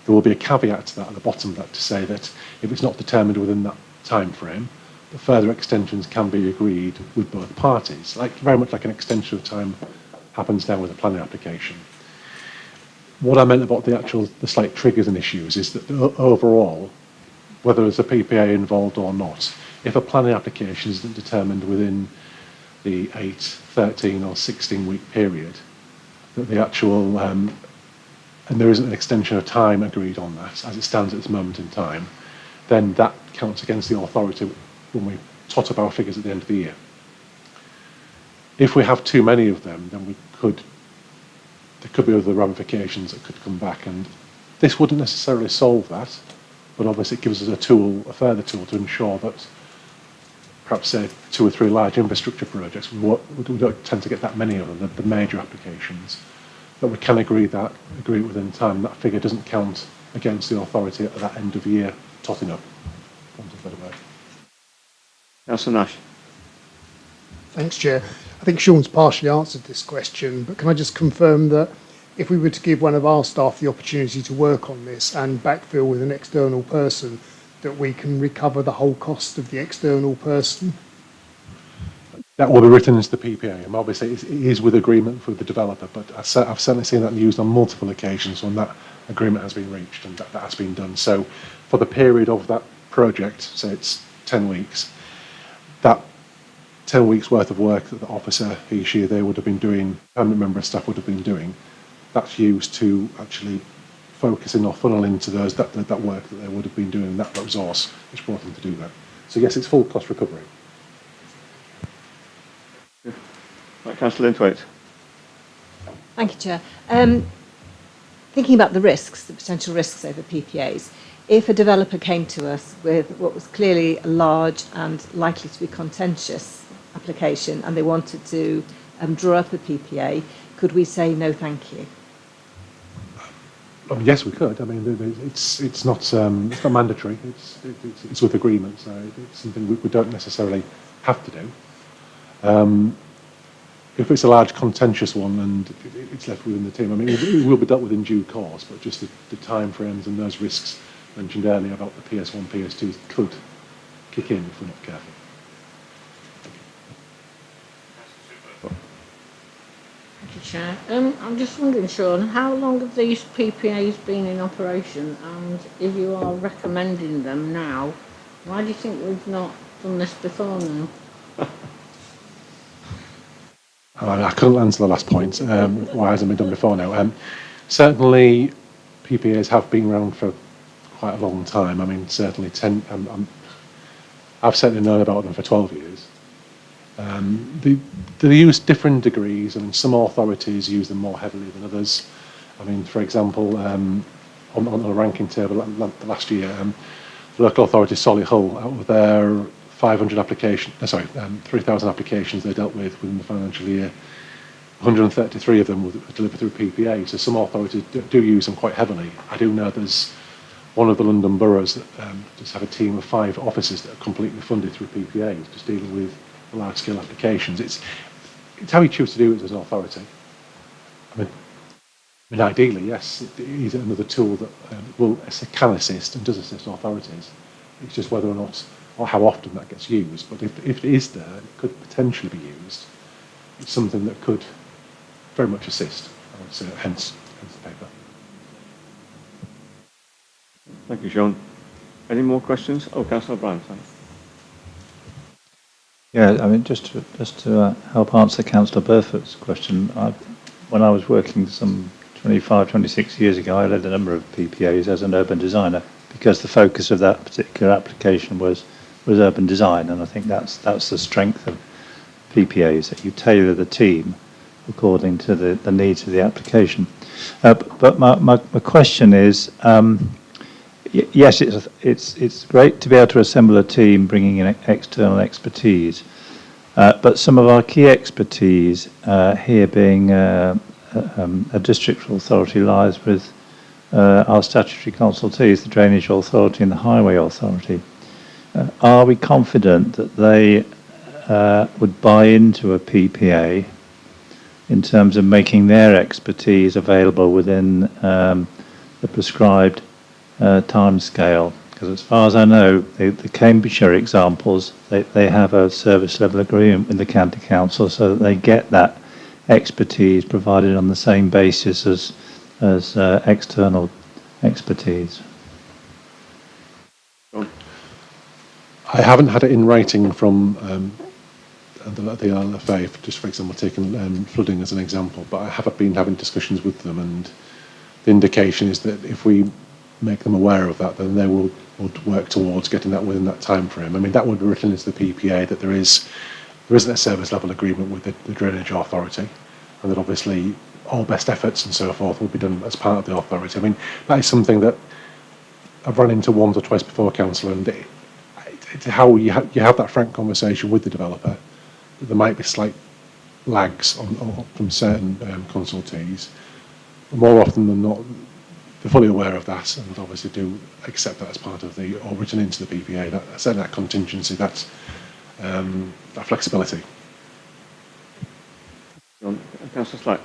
There will be a caveat to that at the bottom of that to say that if it's not determined within that time frame, the further extensions can be agreed with both parties, very much like an extension of time happens now with a planning application. What I meant about the slight triggers and issues is that overall, whether there's a PPA involved or not, if a planning application isn't determined within the 8, 13 or 16 week period, that the actual, and there isn't an extension of time agreed on that as it stands at this moment in time, then that counts against the authority when we tot up our figures at the end of the year. If we have too many of them, then there could be other ramifications that could come back, and this wouldn't necessarily solve that, but obviously it gives us a further tool to ensure that perhaps say 2 or 3 large infrastructure projects, we don't tend to get that many of them, the major applications, that we can agree within time. That figure doesn't count against the authority at that end of year totting up. Councillor Nash. Thanks, Chair. I think Sean's partially answered this question, but can I just confirm that if we were to give one of our staff the opportunity to work on this and backfill with an external person, that we can recover the whole cost of the external person? That will be written into the PPA, and obviously it is with agreement with the developer, but I've certainly seen that used on multiple occasions when that agreement has been reached and that has been done. So for the period of that project, say it's 10 weeks, that 10 weeks worth of work that the officer, he, she, they would have been doing, permanent member of staff would have been doing, that's used to actually focus in or funnel into that work that they would have been doing, that resource which brought them to do that. So yes, it's full cost recovery. Right, Councillor Linthwaite. Thank you, Chair. Thinking about the risks, the potential risks over PPAs, if a developer came to us with what was clearly a large and likely to be contentious application and they wanted to draw up a PPA, could we say no thank you? I mean, yes, we could. I mean, it's not mandatory. It's with agreement, so it's something we don't necessarily have to do. If it's a large contentious one and it's left within the team, I mean, it will be dealt with in due course, but just the time frames and those risks mentioned earlier about the PS1, PS2s could kick in if we're not careful. Thank you, Chair. I'm just wondering, Sean, how long have these PPAs been in operation? And if you are recommending them now, why do you think we've not done this before now? I couldn't answer the last point. Why hasn't it been done before now? Certainly, PPAs have been around for quite a long time. I mean, certainly I've certainly known about them for 12 years. They use different degrees. I mean, some authorities use them more heavily than others. I mean, for example, on a ranking table last year, the local authority Solihull, out of their 500 applications, 3,000 applications they dealt with within the financial year, 133 of them were delivered through PPA. So some authorities do use them quite heavily. I do know there's one of the London boroughs that just have a team of 5 officers that are completely funded through PPAs, just dealing with large-scale applications. It's how you choose to do it as an authority. I mean, ideally, yes, it is another tool that can assist and does assist authorities. It's just whether or not, or how often that gets used. But if it is there, it could potentially be used. It's something that could very much assist. I would say, hence the paper. Thank you, Sean. Any more questions? Oh, Councillor Brown, thanks. Yeah, I mean, just to help answer Councillor Burfoot's question, when I was working some 25, 26 years ago, I led a number of PPAs as an urban designer because the focus of that particular application was urban design, and I think that's the strength of PPAs, that you tailor the team according to the needs of the application. But my question is, yes, it's great to be able to assemble a team bringing in external expertise, but some of our key expertise here being a district authority lies with our statutory consultees, the Drainage Authority and the Highway Authority. Are we confident that they would buy into a PPA in terms of making their expertise available within the prescribed time scale? Because as far as I know, the Cambridgeshire examples, they have a service level agreement with the county council so that they get that expertise provided on the same basis as external expertise. I haven't had it in writing from the LFA, just for example, taking flooding as an example, but I have been having discussions with them, and the indication is that if we make them aware of that, then they will work towards getting that within that time frame. I mean, that would be written into the PPA that there isn't a service level agreement with the Drainage Authority, and that obviously all best efforts and so forth will be done as part of the authority. I mean, that is something that I've run into once or twice before, Councillor, and it's how you have that frank conversation with the developer. There might be slight lags from certain consultees. More often than not, they're fully aware of that and obviously do accept that as part of or written into the PPA, certainly that contingency, that flexibility. Councillor Slack.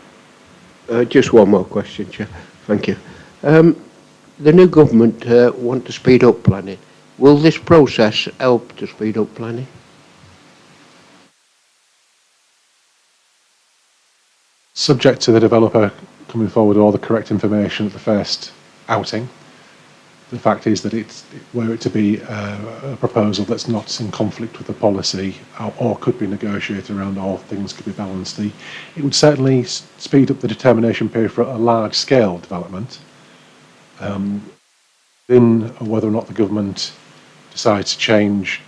Just one more question, Chair. Thank you. The new government want to speed up planning. Will this process help to speed up planning? Subject to the developer coming forward with all the correct information at the first outing. The fact is that were it to be a proposal that's not in conflict with the policy or could be negotiated around, or things could be balanced, it would certainly speed up the determination period for a large-scale development. Then whether or not the government decides to change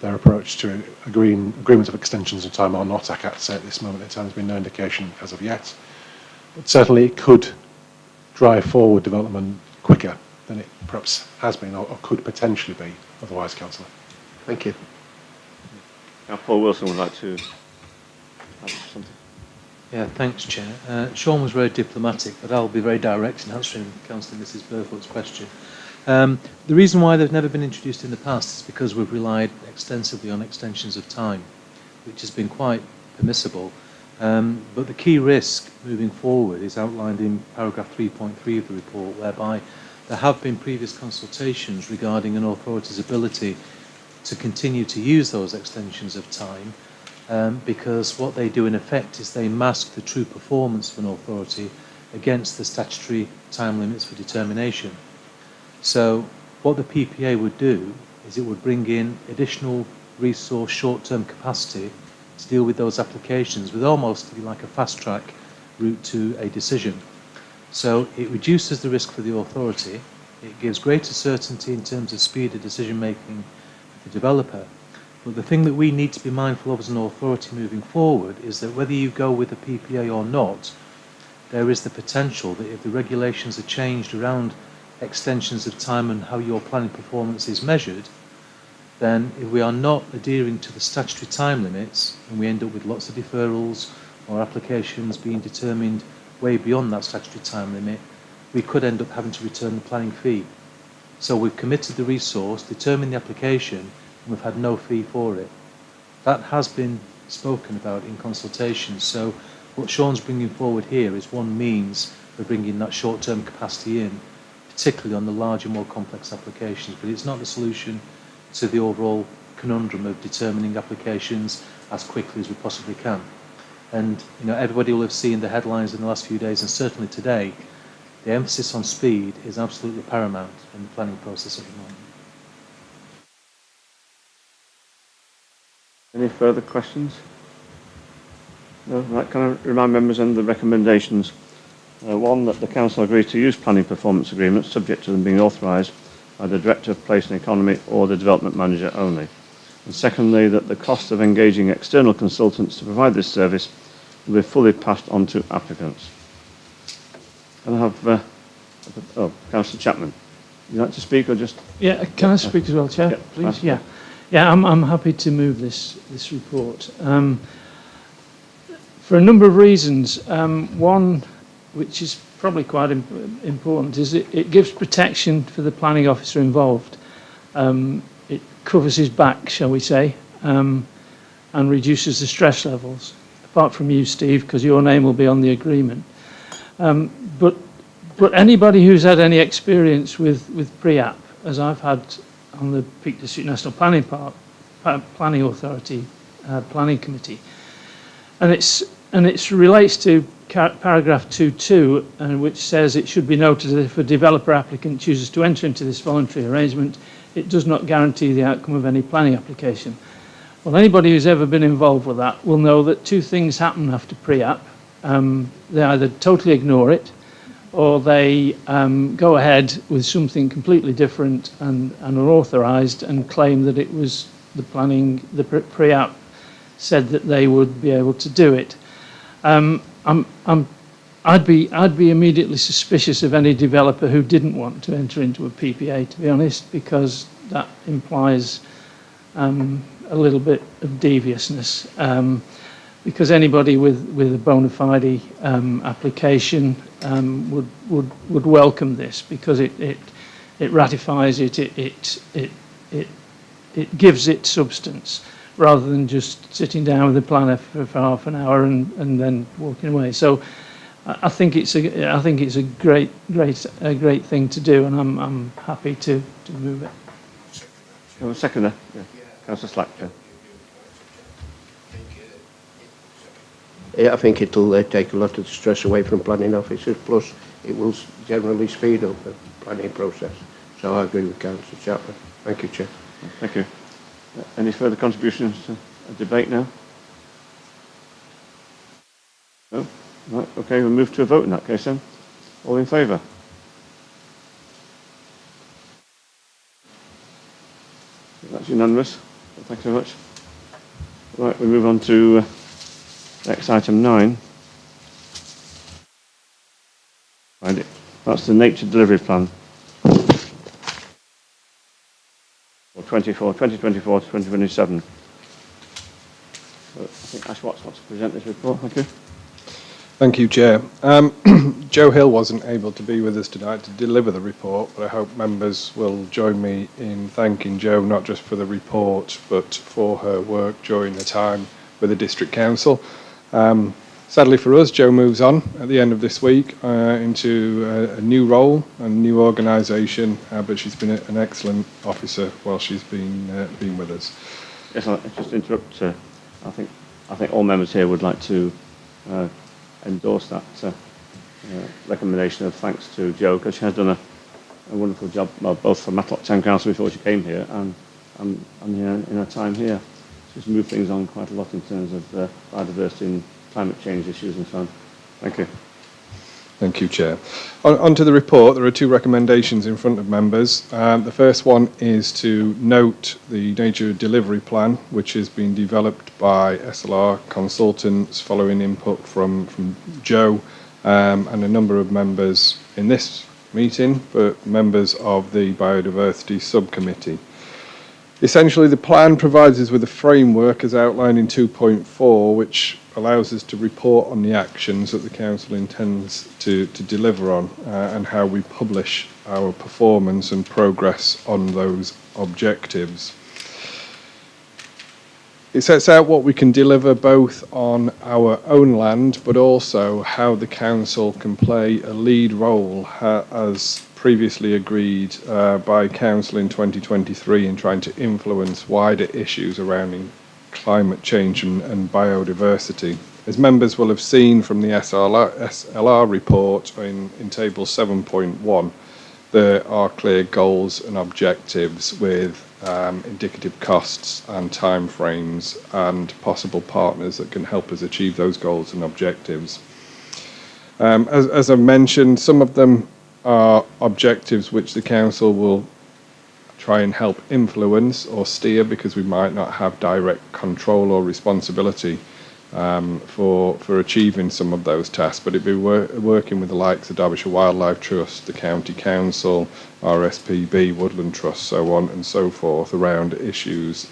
their approach to agreement of extensions of time or not, I can't say at this moment in time. There's been no indication as of yet. But certainly it could drive forward development quicker than it perhaps has been or could potentially be otherwise, Councillor. Thank you. Now, Paul Wilson would like to add something. Yeah, thanks, Chair. Sean was very diplomatic, but I'll be very direct in answering Councillor Mrs Burfoot's question. The reason why they've never been introduced in the past is because we've relied extensively on extensions of time, which has been quite permissible. But the key risk moving forward is outlined in paragraph 3.3 of the report, whereby there have been previous consultations regarding an authority's ability to continue to use those extensions of time, because what they do in effect is they mask the true performance of an authority against the statutory time limits for determination. So what the PPA would do is it would bring in additional resource, short-term capacity to deal with those applications with almost, if you like, a fast-track route to a decision. So it reduces the risk for the authority, it gives greater certainty in terms of speed of decision-making for the developer. But the thing that we need to be mindful of as an authority moving forward is that whether you go with a PPA or not, there is the potential that if the regulations are changed around extensions of time and how your planning performance is measured, then if we are not adhering to the statutory time limits and we end up with lots of deferrals or applications being determined way beyond that statutory time limit, we could end up having to return the planning fee. So we've committed the resource, determined the application, and we've had no fee for it. That has been spoken about in consultation. So what Sean's bringing forward here is one means of bringing that short-term capacity in, particularly on the larger, more complex applications, but it's not the solution to the overall conundrum of determining applications as quickly as we possibly can. And you know, everybody will have seen the headlines in the last few days, and certainly today, the emphasis on speed is absolutely paramount in the planning process at the moment. Any further questions? No? Right, can I remind members of the recommendations? One, that the Council agrees to use planning performance agreements subject to them being authorised by the Director of Place and Economy or the Development Manager only. And secondly, that the cost of engaging external consultants to provide this service will be fully passed on to applicants. Can I have, Councillor Chapman, would you like to speak or just? Yeah, can I speak as well, Chair, please? Yeah. Yeah, I'm happy to move this report. For a number of reasons. One, which is probably quite important, is it gives protection for the planning officer involved. It covers his back, shall we say, and reduces the stress levels, apart from you, Steve, because your name will be on the agreement. But anybody who's had any experience with pre-app, as I've had on the Peak District National Planning Planning Authority Planning Committee, and it relates to paragraph 2.2, which says it should be noted that if a developer applicant chooses to enter into this voluntary arrangement, it does not guarantee the outcome of any planning application. Well, anybody who's ever been involved with that will know that two things happen after pre-app. They either totally ignore it, or they go ahead with something completely different and are authorised and claim that it was the pre-app said that they would be able to do it. I'd be immediately suspicious of any developer who didn't want to enter into a PPA, to be honest, because that implies a little bit of deviousness. Because anybody with a bona fide application would welcome this, because it ratifies it, it gives it substance, rather than just sitting down with the planner for half an hour and then walking away. So I think it's a great thing to do, and I'm happy to move it. Seconder, yeah. Councillor Slack. I think it'll take a lot of the stress away from planning officers, plus it will generally speed up the planning process. So I agree with Councillor Chapman. Thank you, Chair. Thank you. Any further contributions to a debate now? No? Right, okay, we'll move to a vote in that case then. All in favour? That's unanimous. Thank you very much. Right, we move on to next item 9. Find it. That's the nature delivery plan for 2024 to 2027. So I think Ash Watts wants to present this report. Thank you. Thank you, Chair. Joe Hill wasn't able to be with us tonight to deliver the report, but I hope members will join me in thanking Joe not just for the report, but for her work during the time with the District Council. Sadly for us, Joe moves on at the end of this week into a new role and new organisation, but she's been an excellent officer while she's been with us. Yes, I'll just interrupt. I think all members here would like to endorse that recommendation of thanks to Jo, because she has done a wonderful job, well, both for Matlock Town Council before she came here and in her time here. She's moved things on quite a lot in terms of biodiversity and climate change issues and so on. Thank you. Thank you, Chair. On to the report, there are two recommendations in front of members. The first one is to note the nature delivery plan, which has been developed by SLR consultants following input from Joe and a number of members in this meeting, but members of the Biodiversity Subcommittee. Essentially, the plan provides us with a framework as outlined in 2.4, which allows us to report on the actions that the Council intends to deliver on and how we publish our performance and progress on those objectives. It sets out what we can deliver both on our own land, but also how the Council can play a lead role as previously agreed by Council in 2023 in trying to influence wider issues surrounding climate change and biodiversity. As members will have seen from the SLR report in table 7.1, there are clear goals and objectives with indicative costs and timeframes and possible partners that can help us achieve those goals and objectives. As I mentioned, some of them are objectives which the Council will try and help influence or steer because we might not have direct control or responsibility for achieving some of those tasks, but it'd be working with the likes of Derbyshire Wildlife Trust, the County Council, RSPB, Woodland Trust, so on and so forth, around issues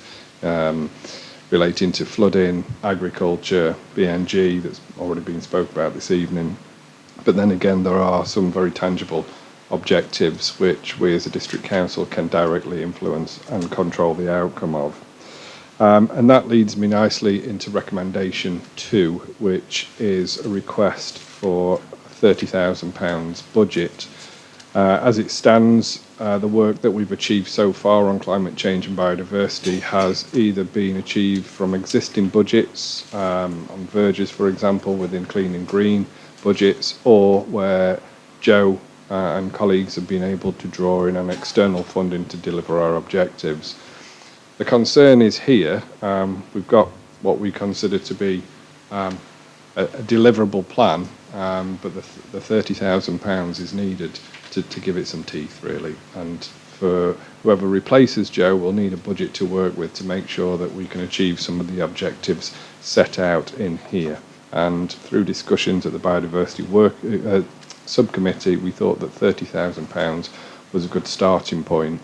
relating to flooding, agriculture, BNG, that's already been spoke about this evening. But then again, there are some very tangible objectives which we as a District Council can directly influence and control the outcome of. And that leads me nicely into recommendation 2, which is a request for £30,000 budget. As it stands, the work that we've achieved so far on climate change and biodiversity has either been achieved from existing budgets, on verges, for example, within clean and green budgets, or where Joe and colleagues have been able to draw in on external funding to deliver our objectives. The concern is here, we've got what we consider to be a deliverable plan, but the £30,000 is needed to give it some teeth, really. And for whoever replaces Joe, we'll need a budget to work with to make sure that we can achieve some of the objectives set out in here. And through discussions at the Biodiversity Subcommittee, we thought that £30,000 was a good starting point.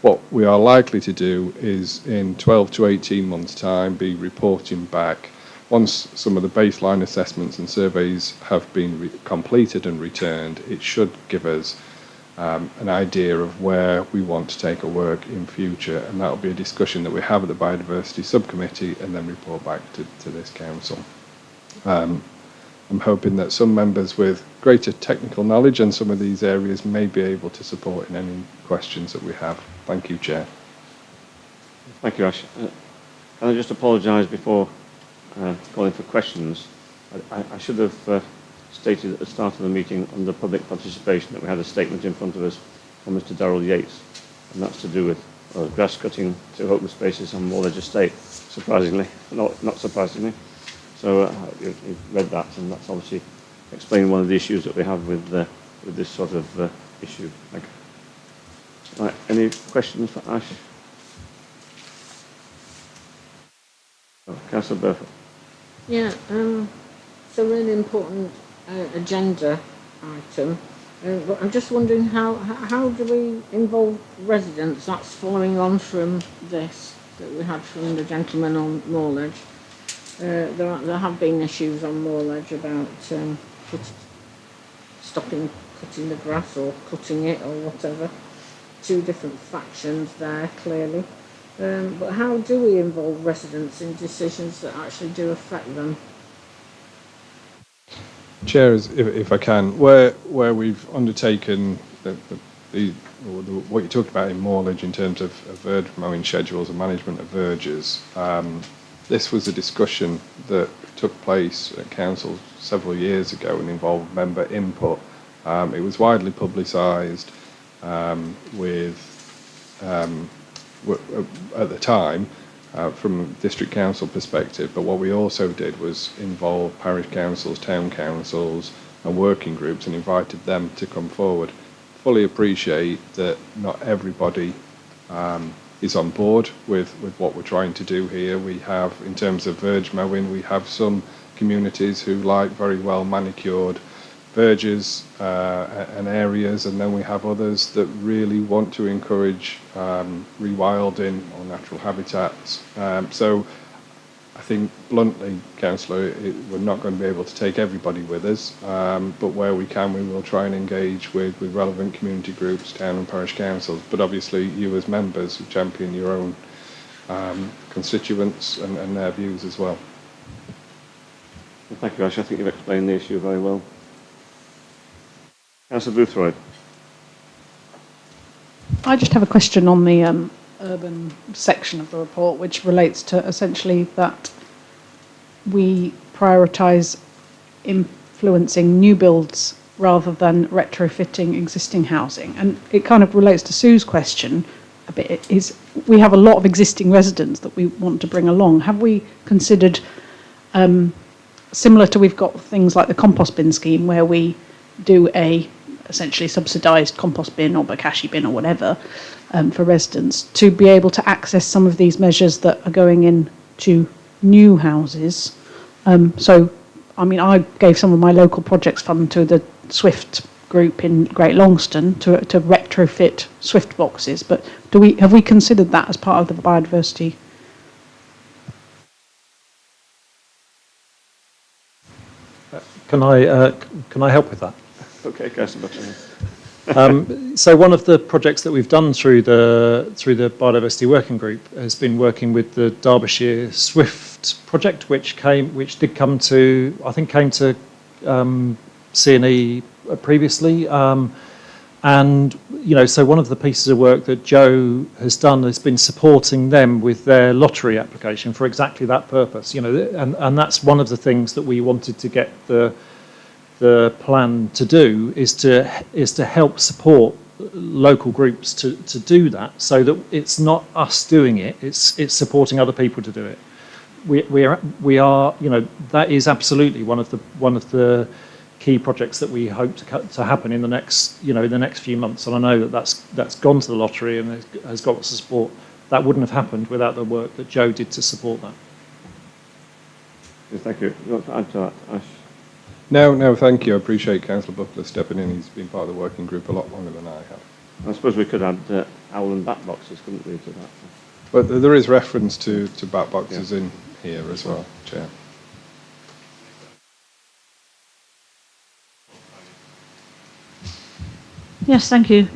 What we are likely to do is in 12 to 18 months' time be reporting back once some of the baseline assessments and surveys have been completed and returned. It should give us an idea of where we want to take our work in future, and that will be a discussion that we have at the Biodiversity Subcommittee and then report back to this Council. I'm hoping that some members with greater technical knowledge in some of these areas may be able to support in any questions that we have. Thank you, Chair. Thank you, Ash. Can I just apologise before calling for questions? I should have stated at the start of the meeting under public participation that we had a statement in front of us from Mr. Darrell Yates, and that's to do with grass cutting to open spaces on Morledge Estate, surprisingly, not surprisingly. So you've read that, and that's obviously explaining one of the issues that we have with this sort of issue. Thank you. Right, any questions for Ash? Oh, Councillor Burford. Yeah, it's a really important agenda item. But I'm just wondering how do we involve residents? That's following on from this that we had from the gentleman on Morledge. There have been issues on Moorledge about stopping cutting the grass or cutting it or whatever. Two different factions there, clearly. But how do we involve residents in decisions that actually do affect them? Chair, if I can, where we've undertaken what you talked about in Moorledge in terms of verge mowing schedules and management of verges, this was a discussion that took place at council several years ago and involved member input. It was widely publicised at the time from a district council perspective, but what we also did was involve parish councils, town councils and working groups and invited them to come forward. Fully appreciate that not everybody is on board with what we're trying to do here. We have, in terms of verge mowing, we have some communities who like very well manicured verges and areas, and then we have others that really want to encourage rewilding or natural habitats. So I think bluntly, Councillor, we're not going to be able to take everybody with us, but where we can, we will try and engage with relevant community groups, town and parish councils, but obviously you as members who champion your own constituents and their views as well. Well, thank you, Ash. I think you've explained the issue very well. Councillor Boothroyd. I just have a question on the urban section of the report, which relates to essentially that we prioritise influencing new builds rather than retrofitting existing housing. And it kind of relates to Sue's question a bit, is we have a lot of existing residents that we want to bring along. Have we considered, similar to we've got things like the compost bin scheme where we do a essentially subsidised compost bin or bokashi bin or whatever for residents, to be able to access some of these measures that are going into new houses. So, I mean, I gave some of my local projects fund to the Swift group in Great Longston to retrofit Swift boxes, but have we considered that as part of the biodiversity? Can I help with that? Okay, Councillor Butler. So one of the projects that we've done through the biodiversity working group has been working with the Derbyshire Swift project, which did come to C&E previously, and so one of the pieces of work that Joe has done has been supporting them with their lottery application for exactly that purpose. And that's one of the things that we wanted to get the plan to do, is to help support local groups to do that, so that it's not us doing it, it's supporting other people to do it. We are that is absolutely one of the key projects that we hope to happen in the next few months, and I know that's gone to the lottery and has got lots of support. That wouldn't have happened without the work that Joe did to support that. Yes, thank you. You want to add to that, Ash? No, thank you. I appreciate Councillor Buckler stepping in. He's been part of the working group a lot longer than I have. I suppose we could add owl and bat boxes, couldn't we, to that? But there is reference to bat boxes in here as well, Chair. Yes, thank you.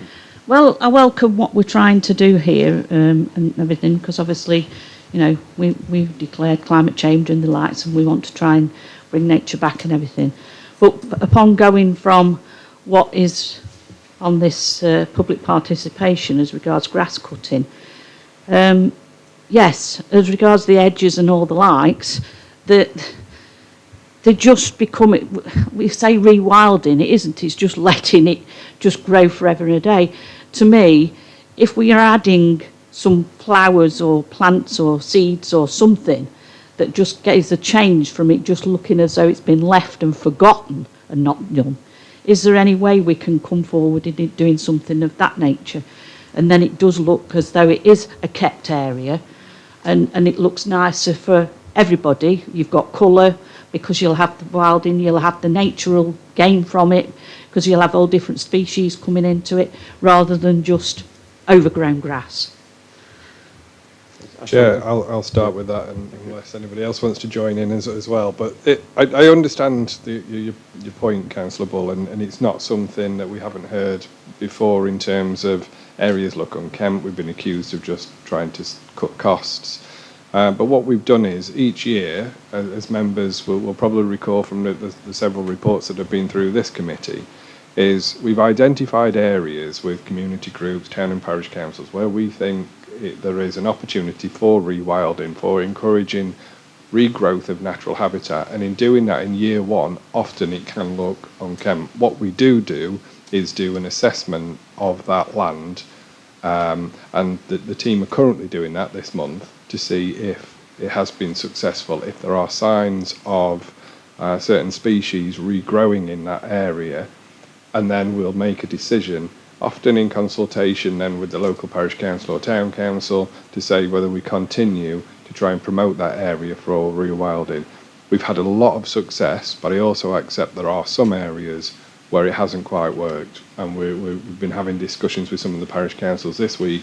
Well, I welcome what we're trying to do here and everything, because obviously, we've declared climate change and the lights, and we want to try and bring nature back and everything. But upon going from what is on this public participation as regards grass cutting, yes, as regards the edges and all the likes, that they just become, we say rewilding, it isn't, it's just letting it just grow forever and a day. To me, if we are adding some flowers or plants or seeds or something that just gives a change from it just looking as though it's been left and forgotten and not done, is there any way we can come forward in doing something of that nature? And then it does look as though it is a kept area, and it looks nicer for everybody. You've got colour, because you'll have the wilding, you'll have the natural gain from it, because you'll have all different species coming into it, rather than just overgrown grass. Chair, I'll start with that, and unless anybody else wants to join in as well. But I understand your point, Councillor Bull, and it's not something that we haven't heard before in terms of areas look unkempt. We've been accused of just trying to cut costs. But what we've done is, each year, as members will probably recall from the several reports that have been through this committee, is we've identified areas with community groups, town and parish councils, where we think there is an opportunity for rewilding, for encouraging regrowth of natural habitat. And in doing that in year one, often it can look unkempt. What we do is do an assessment of that land, and the team are currently doing that this month to see if it has been successful, if there are signs of certain species regrowing in that area, and then we'll make a decision, often in consultation then with the local parish council or town council, to say whether we continue to try and promote that area for rewilding. We've had a lot of success, but I also accept there are some areas where it hasn't quite worked, and we've been having discussions with some of the parish councils this week,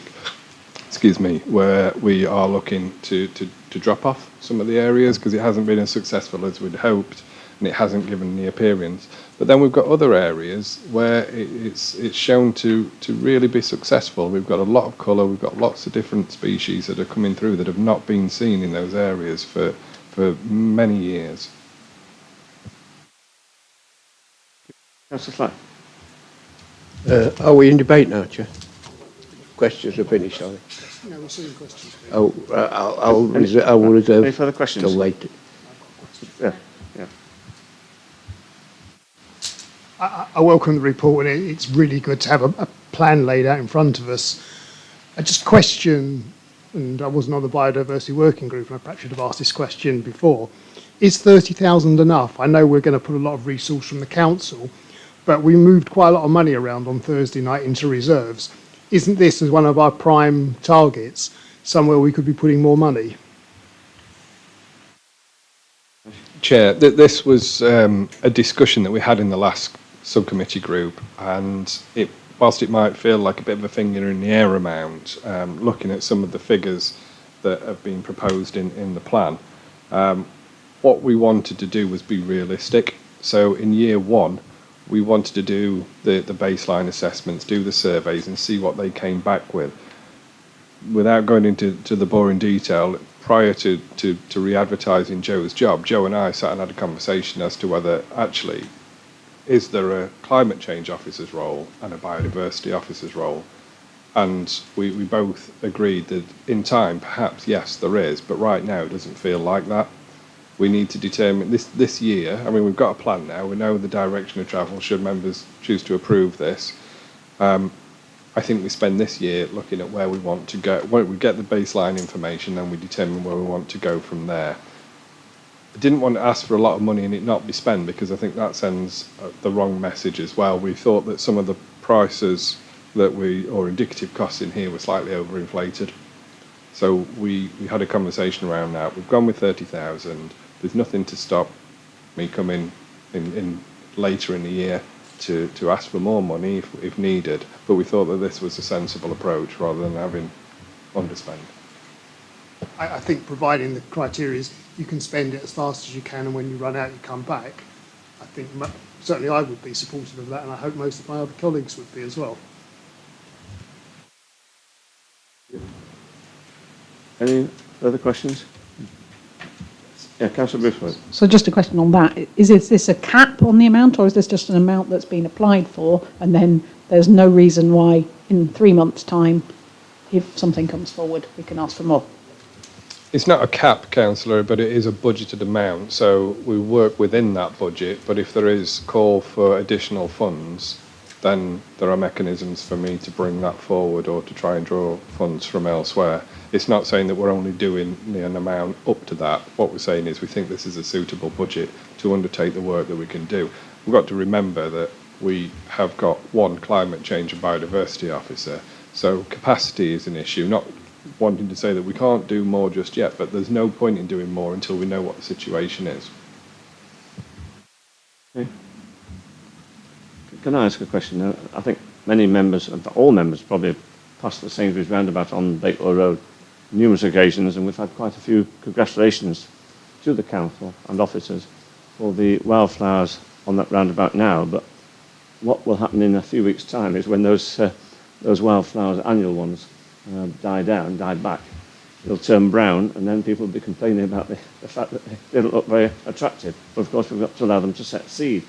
where we are looking to drop off some of the areas because it hasn't been as successful as we'd hoped, and it hasn't given the appearance. But then we've got other areas where it's shown to really be successful. We've got a lot of colour, we've got lots of different species that are coming through that have not been seen in those areas for many years. Councillor Slack. Are we in debate now, Chair? Questions are finished, are they? No, we're seeing questions. Oh, I will reserve. Any further questions? Till later. Yeah. I welcome the report, and it's really good to have a plan laid out in front of us. I just question, and I wasn't on the biodiversity working group, and I perhaps should have asked this question before, is 30,000 enough? I know we're going to put a lot of resource from the council, but we moved quite a lot of money around on Thursday night into reserves. Isn't this, as one of our prime targets, somewhere we could be putting more money? Chair, this was a discussion that we had in the last subcommittee group, and whilst it might feel like a bit of a finger in the air amount, looking at some of the figures that have been proposed in the plan, what we wanted to do was be realistic. So in year one, we wanted to do the baseline assessments, do the surveys, and see what they came back with. Without going into the boring detail, prior to re-advertising Joe's job, Joe and I sat and had a conversation as to whether actually is there a climate change officer's role and a biodiversity officer's role. And we both agreed that in time, perhaps, yes, there is, but right now it doesn't feel like that. We need to determine this year. I mean, we've got a plan now. We know the direction of travel should members choose to approve this. I think we spend this year looking at where we want to go. When we get the baseline information, then we determine where we want to go from there. I didn't want to ask for a lot of money and it not be spent, because I think that sends the wrong message as well. We thought that some of the prices or indicative costs in here were slightly overinflated. So we had a conversation around that. We've gone with 30,000. There's nothing to stop me coming in later in the year to ask for more money if needed. But we thought that this was a sensible approach rather than having underspend. I think providing the criteria is you can spend it as fast as you can, and when you run out, you come back. I think certainly I would be supportive of that, and I hope most of my other colleagues would be as well. Any further questions? Yeah, Councillor Boothwood. So just a question on that. Is this a cap on the amount, or is this just an amount that's been applied for, and then there's no reason why in 3 months' time, if something comes forward, we can ask for more? It's not a cap, Councillor, but it is a budgeted amount. So we work within that budget, but if there is call for additional funds, then there are mechanisms for me to bring that forward or to try and draw funds from elsewhere. It's not saying that we're only doing an amount up to that. What we're saying is we think this is a suitable budget to undertake the work that we can do. We've got to remember that we have got one climate change and biodiversity officer, so capacity is an issue, not wanting to say that we can't do more just yet, but there's no point in doing more until we know what the situation is. Okay. Can I ask a question? I think many members, all members, probably have passed the Sainsbury's roundabout on Bakewell Road. numerous occasions, and we've had quite a few congratulations to the council and officers for the wildflowers on that roundabout now. But what will happen in a few weeks' time is when those wildflowers, annual ones, die back, they'll turn brown, and then people will be complaining about the fact that they don't look very attractive. But of course, we've got to allow them to set seed.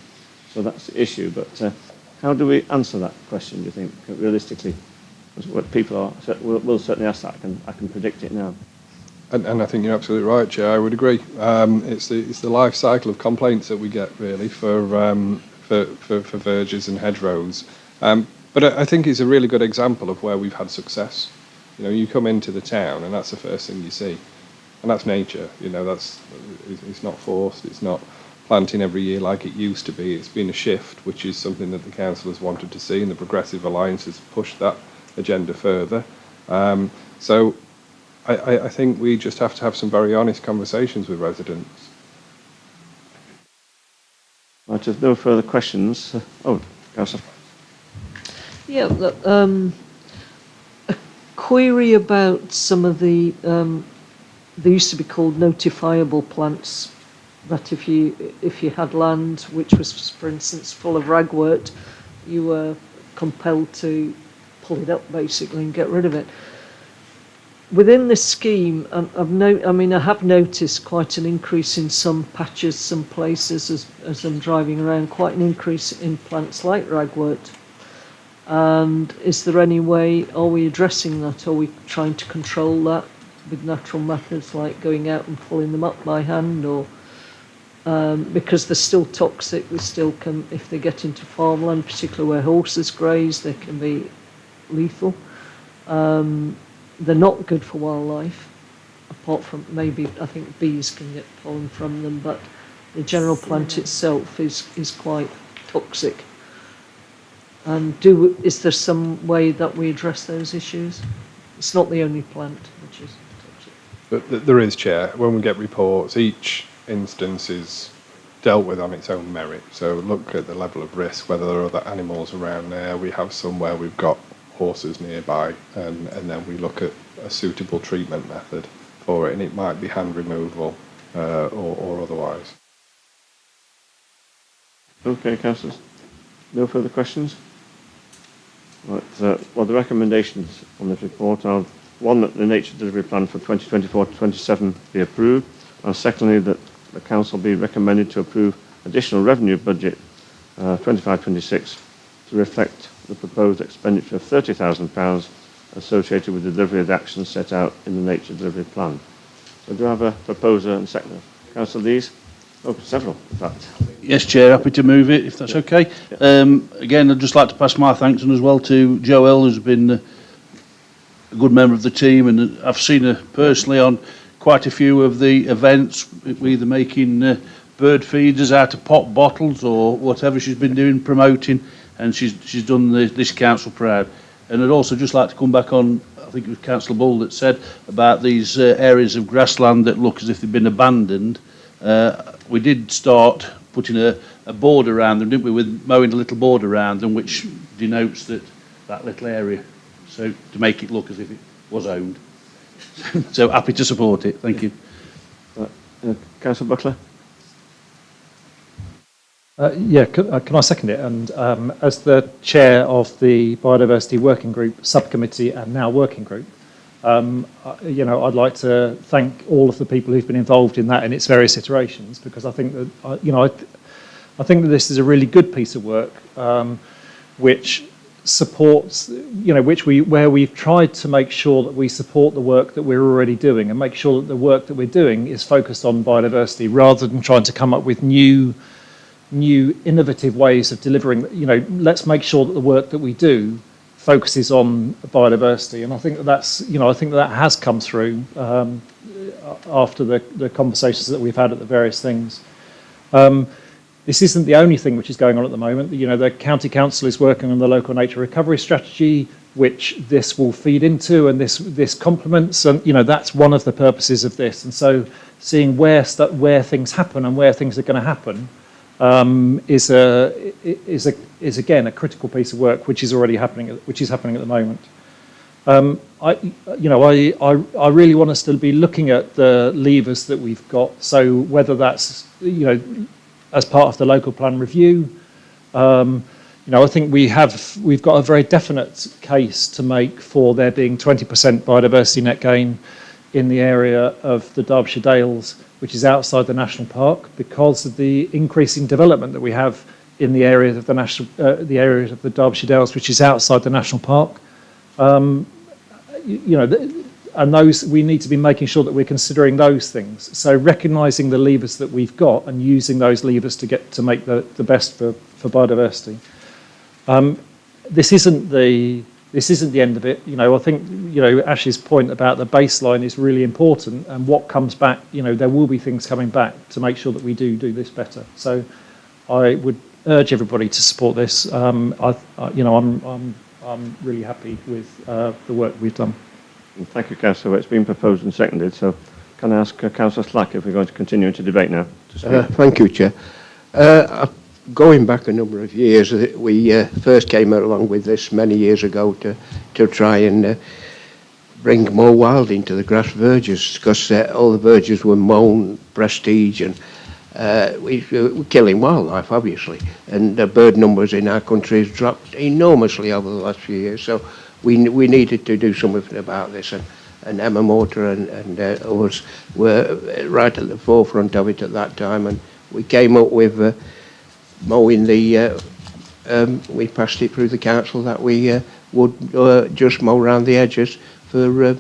So that's the issue. But how do we answer that question, do you think, realistically? Because what people will certainly ask that. I can predict it now. And I think you're absolutely right, Chair. I would agree. It's the life cycle of complaints that we get really for verges and hedgerows. But I think it's a really good example of where we've had success. You know, you come into the town and that's the first thing you see, and that's nature. You know, it's not forced. It's not planting every year like it used to be. It's been a shift, which is something that the council has wanted to see, and the Progressive Alliance has pushed that agenda further. So I think we just have to have some very honest conversations with residents. Right, if no further questions. Councillor. Yeah, look, a query about some of the, they used to be called notifiable plants, that if you had land which was, for instance, full of ragwort, you were compelled to pull it up basically and get rid of it. Within this scheme, I have noticed quite an increase in some patches, some places as I'm driving around, quite an increase in plants like ragwort. And is there any way, are we addressing that? Are we trying to control that with natural methods like going out and pulling them up by hand, or because they're still toxic, they still can, if they get into farmland, particularly where horses graze, they can be lethal. They're not good for wildlife, apart from maybe, I think bees can get pollen from them, but the general plant itself is quite toxic. And is there some way that we address those issues? It's not the only plant which is toxic. But there is, Chair. When we get reports, each instance is dealt with on its own merit. So look at the level of risk, whether there are other animals around there. We have some where we've got horses nearby, and then we look at a suitable treatment method for it, and it might be hand removal or otherwise. Okay, councillors. No further questions? Right, well, the recommendations on this report are, one, that the nature delivery plan for 2024-27 be approved, and secondly, that the council be recommended to approve additional revenue budget 25-26 to reflect the proposed expenditure of £30,000 associated with the delivery of the actions set out in the nature delivery plan. So do I have a proposer and seconder? Councillor Lees? Oh, several, in fact. Yes, Chair, happy to move it, if that's okay. Again, I'd just like to pass my thanks on as well to Joelle, who's been a good member of the team, and I've seen her personally on quite a few of the events, either making bird feeders out of pop bottles or whatever she's been doing, promoting, and she's done this council proud. And I'd also just like to come back on, I think it was Councillor Bull that said about these areas of grassland that look as if they've been abandoned. We did start putting a board around them, didn't we, with mowing a little board around them, which denotes that little area, so to make it look as if it was owned. So happy to support it. Thank you. Councillor Buckler? Can I second it? And as the chair of the Biodiversity Working Group subcommittee and now working group, I'd like to thank all of the people who've been involved in that in its various iterations, because I think that I think that this is a really good piece of work, which supports, where we've tried to make sure that we support the work that we're already doing and make sure that the work that we're doing is focused on biodiversity rather than trying to come up with new innovative ways of delivering. Let's make sure that the work that we do focuses on biodiversity, and I think that has come through after the conversations that we've had at the various things. This isn't the only thing which is going on at the moment. The County Council is working on the local nature recovery strategy, which this will feed into, and this complements, and that's one of the purposes of this. And so, seeing where things happen and where things are going to happen is again a critical piece of work which is already happening, which is happening at the moment. I really want us to be looking at the levers that we've got. So whether that's, as part of the local plan review, I think we've got a very definite case to make for there being 20% biodiversity net gain in the area of the Derbyshire Dales, which is outside the national park, because of the increasing development that we have in the areas of the areas of the Derbyshire Dales, which is outside the national park. And those, we need to be making sure that we're considering those things. So recognising the levers that we've got and using those levers to make the best for biodiversity. This isn't the end of it. I think Ash's point about the baseline is really important, and what comes back, there will be things coming back to make sure that we do this better. So I would urge everybody to support this. I'm really happy with the work we've done. Thank you, Councillor. It's been proposed and seconded. So can I ask Councillor Slack if we're going to continue into debate now? Thank you, Chair. Going back a number of years, we first came along with this many years ago to try and bring more wild into the grass verges, because all the verges were mown, prestige, and we're killing wildlife, obviously. And the bird numbers in our country has dropped enormously over the last few years. So we needed to do something about this. And Emma Mortar and others were right at the forefront of it at that time. And we came up with mowing we passed it through the council that we would just mow around the edges for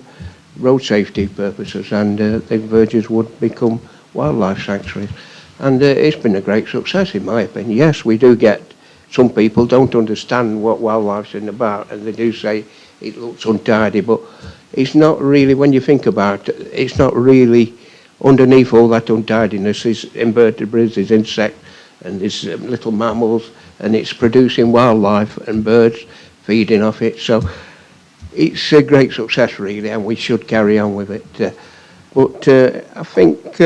road safety purposes, and the verges would become wildlife sanctuaries. And it's been a great success, in my opinion. Yes, we do get some people don't understand what wildlife's in about, and they do say it looks untidy, but it's not really, when you think about it, it's not really underneath all that untidiness is invertebrates, there's insects, and there's little mammals, and it's producing wildlife and birds feeding off it. So it's a great success, really, and we should carry on with it. But I think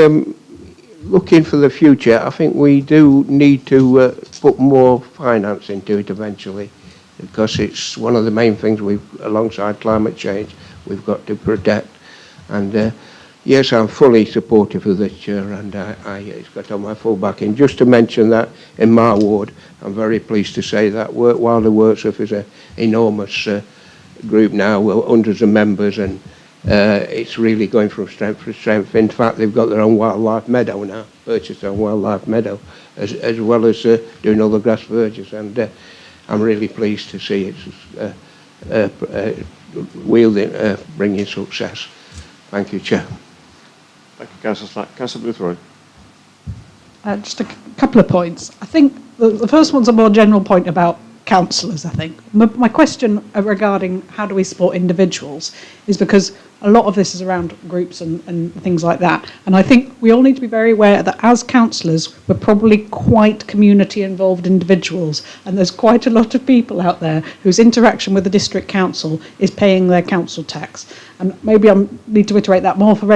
looking for the future, I think we do need to put more finance into it eventually, because it's one of the main things alongside climate change, we've got to protect. And yes, I'm fully supportive of this, Chair, and it's got on my full backing. Just to mention that in my ward, I'm very pleased to say that Wilder Worksworth is an enormous group now, with hundreds of members, and it's really going from strength to strength. In fact, they've got their own wildlife meadow now, purchased their own wildlife meadow, as well as doing all the grass verges, and I'm really pleased to see it's bringing success. Thank you, Chair. Thank you, Councillor Slack. Councillor Boothroyd. Just a couple of points. I think the first one's a more general point about councillors, I think. My question regarding how do we support individuals is because a lot of this is around groups and things like that. And I think we all need to be very aware that as councillors, we're probably quite community-involved individuals. And there's quite a lot of people out there whose interaction with the district council is paying their council tax. And maybe I need to iterate that more for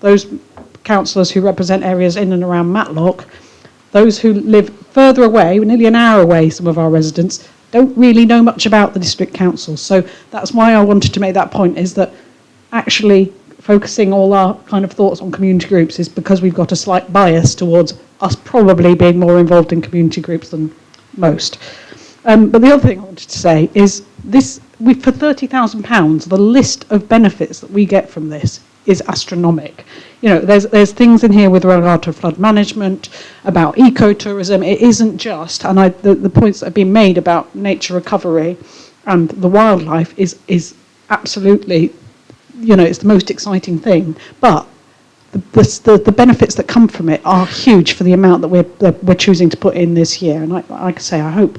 those councillors who represent areas in and around Matlock. Those who live further away, nearly an hour away, some of our residents, don't really know much about the district council. So that's why I wanted to make that point, is that actually focusing all our kind of thoughts on community groups is because we've got a slight bias towards us probably being more involved in community groups than most. But the other thing I wanted to say is this: for £30,000, the list of benefits that we get from this is astronomical. There's things in here with regard to flood management, about ecotourism. It isn't just, and the points that have been made about nature recovery and the wildlife is absolutely, it's the most exciting thing. But the benefits that come from it are huge for the amount that we're choosing to put in this year. And like I say, I hope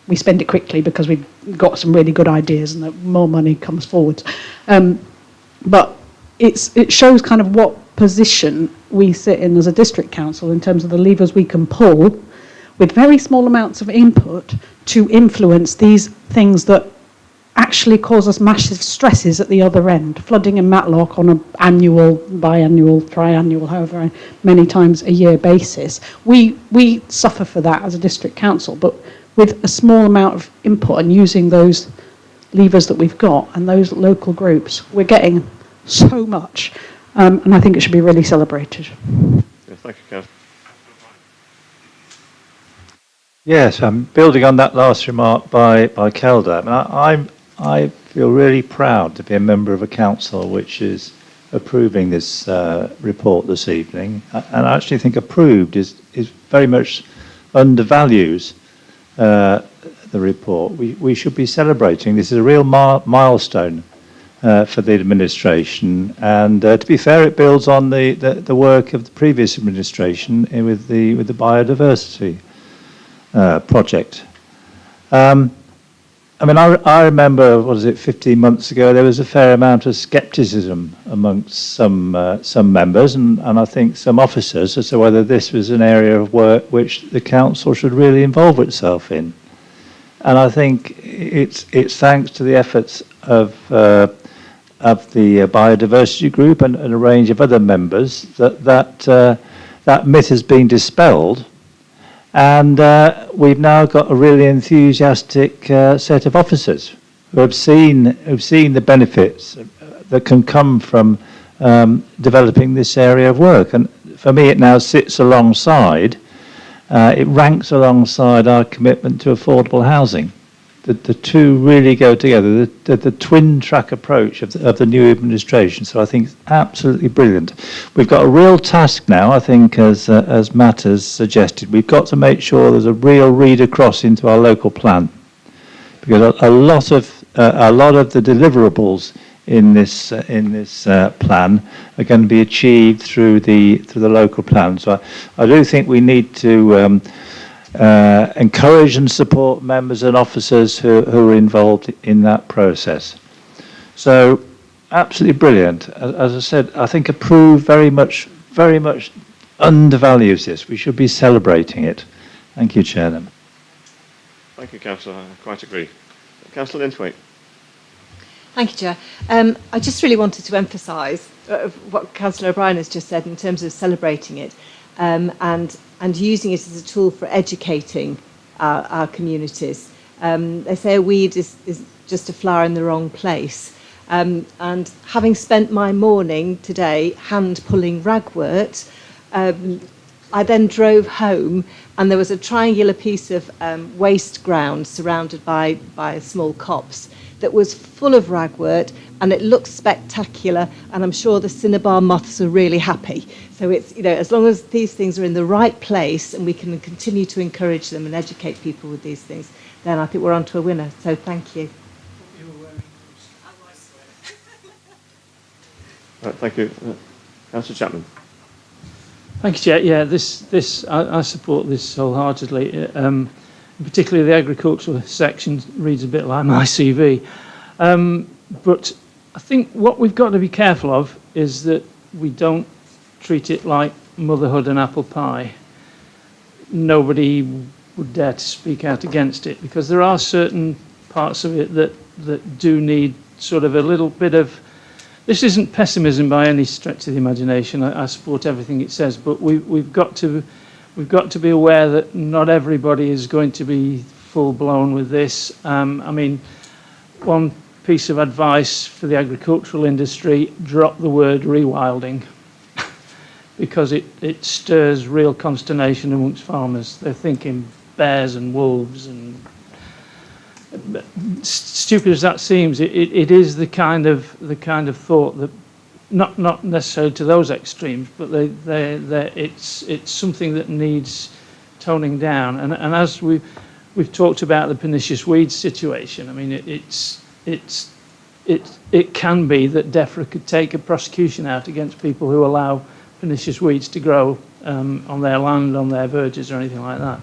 we spend it quickly, because we've got some really good ideas and that more money comes forward. But it shows kind of what position we sit in as a district council in terms of the levers we can pull with very small amounts of input to influence these things that actually cause us massive stresses at the other end. Flooding in Matlock on an annual, biannual, triannual, however many times a year basis. We suffer for that as a district council, but with a small amount of input and using those levers that we've got and those local groups, we're getting so much. And I think it should be really celebrated. Yeah, thank you, Kev. Yes, building on that last remark by Kelda, I feel really proud to be a member of a council which is approving this report this evening, and I actually think approved is very much undervalues the report. We should be celebrating. This is a real milestone for the administration, and to be fair, it builds on the work of the previous administration with the biodiversity project. I mean, I remember, 15 months ago, there was a fair amount of scepticism amongst some members and I think some officers as to whether this was an area of work which the council should really involve itself in. And I think it's thanks to the efforts of the biodiversity group and a range of other members that myth has been dispelled. And we've now got a really enthusiastic set of officers who have seen the benefits that can come from developing this area of work. And for me, it now sits alongside, it ranks alongside our commitment to affordable housing. The two really go together, the twin track approach of the new administration. So I think it's absolutely brilliant. We've got a real task now, I think, as Matt has suggested. We've got to make sure there's a real read across into our local plan, because a lot of the deliverables in this plan are going to be achieved through the local plan. So I do think we need to encourage and support members and officers who are involved in that process. So, absolutely brilliant. As I said, I think approve very much undervalues this. We should be celebrating it. Thank you, Chairman. Thank you, Councillor. I quite agree. Councillor Linthwaite. Thank you, Chair. I just really wanted to emphasise what Councillor O'Brien has just said in terms of celebrating it and using it as a tool for educating our communities. They say a weed is just a flower in the wrong place. And having spent my morning today hand-pulling ragwort, I then drove home and there was a triangular piece of waste ground surrounded by a small copse that was full of ragwort, and it looks spectacular, and I'm sure the cinnabar moths are really happy. So it's, as long as these things are in the right place and we can continue to encourage them and educate people with these things, then I think we're on to a winner. So thank you. Thank you. Councillor Chapman. Thank you, Chair. Yeah, I support this wholeheartedly. Particularly the agricultural section reads a bit like my CV. But I think what we've got to be careful of is that we don't treat it like motherhood and apple pie. Nobody would dare to speak out against it, because there are certain parts of it that do need sort of a little bit of... This isn't pessimism by any stretch of the imagination. I support everything it says, but we've got to be aware that not everybody is going to be full blown with this. I mean, one piece of advice for the agricultural industry: drop the word rewilding, because it stirs real consternation amongst farmers. They're thinking bears and wolves, and stupid as that seems, it is the kind of thought that not necessarily to those extremes, but it's something that needs toning down. And as we've talked about the pernicious weeds situation, I mean, it can be that DEFRA could take a prosecution out against people who allow pernicious weeds to grow on their land, on their verges, or anything like that.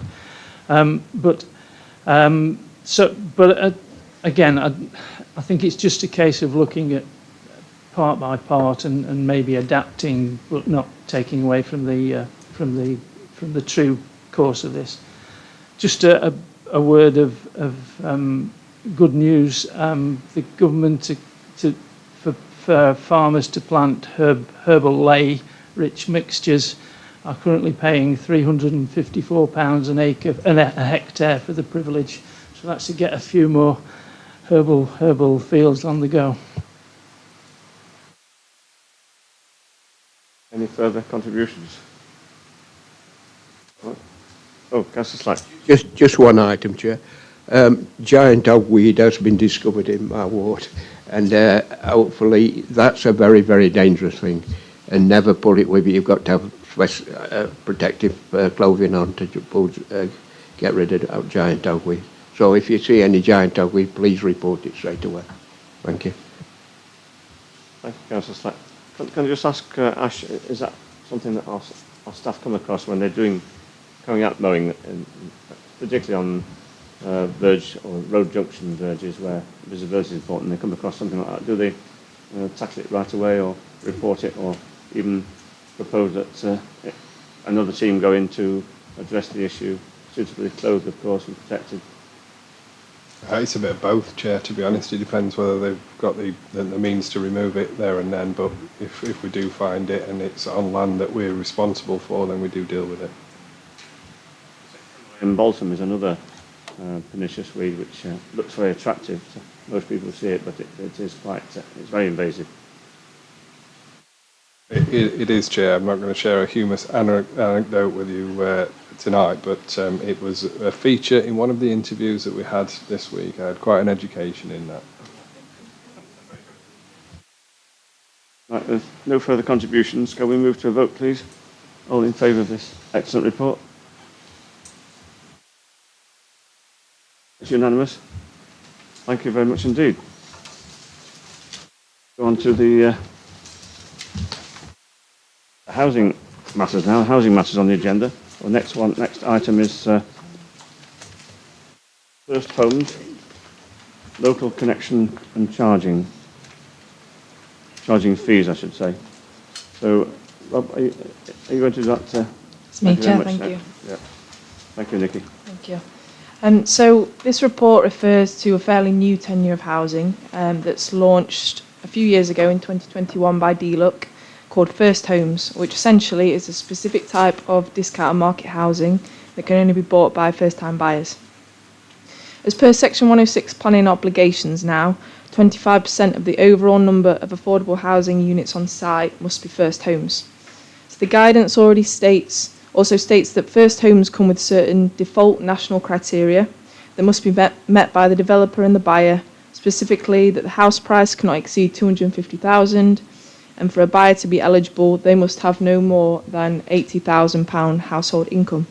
Again, I think it's just a case of looking at part by part and maybe adapting, but not taking away from the true course of this. Just a word of good news. The government for farmers to plant herbal ley rich mixtures are currently paying £354 a hectare for the privilege. So that's to get a few more herbal fields on the go. Any further contributions? Oh, Councillor Slack. Just one item, Chair. Giant dogweed has been discovered in my ward, and hopefully that's a very, very dangerous thing. And never pull it with you. You've got to have protective clothing on to get rid of giant dogweed. So if you see any giant dogweed, please report it straight away. Thank you. Thank you, Councillor Slack. Can I just ask, Ash, is that something that our staff come across when they're going out mowing, particularly on verge or road junction verges where visibility is important, they come across something like that, do they tackle it right away or report it, or even propose that another team go in to address the issue, suitably clothed, of course, and protected? It's a bit of both, Chair, to be honest. It depends whether they've got the means to remove it there and then, but if we do find it and it's on land that we're responsible for, then we do deal with it. And balsam is another pernicious weed which looks very attractive. So most people see it, but it is quite, it's very invasive. It is, Chair. I'm not going to share a humorous anecdote with you tonight, but it was a feature in one of the interviews that we had this week. I had quite an education in that. Right, with no further contributions, can we move to a vote, please? All in favour of this excellent report? It's unanimous. Thank you very much indeed. Go on to the housing matters now. Housing matters on the agenda. Well, next item is first homes, local connection and charging fees, I should say. So, Rob, are you going to do that? It's me, Chair. Thank you. Yeah. Thank you, Nikki. Thank you. So this report refers to a fairly new tenure of housing that's launched a few years ago in 2021 by DLUC, called First Homes, which essentially is a specific type of discount market housing that can only be bought by first-time buyers. As per Section 106 planning obligations now, 25% of the overall number of affordable housing units on site must be first homes. So the guidance also states that first homes come with certain default national criteria that must be met by the developer and the buyer, specifically that the house price cannot exceed £250,000, and for a buyer to be eligible, they must have no more than £80,000 household income.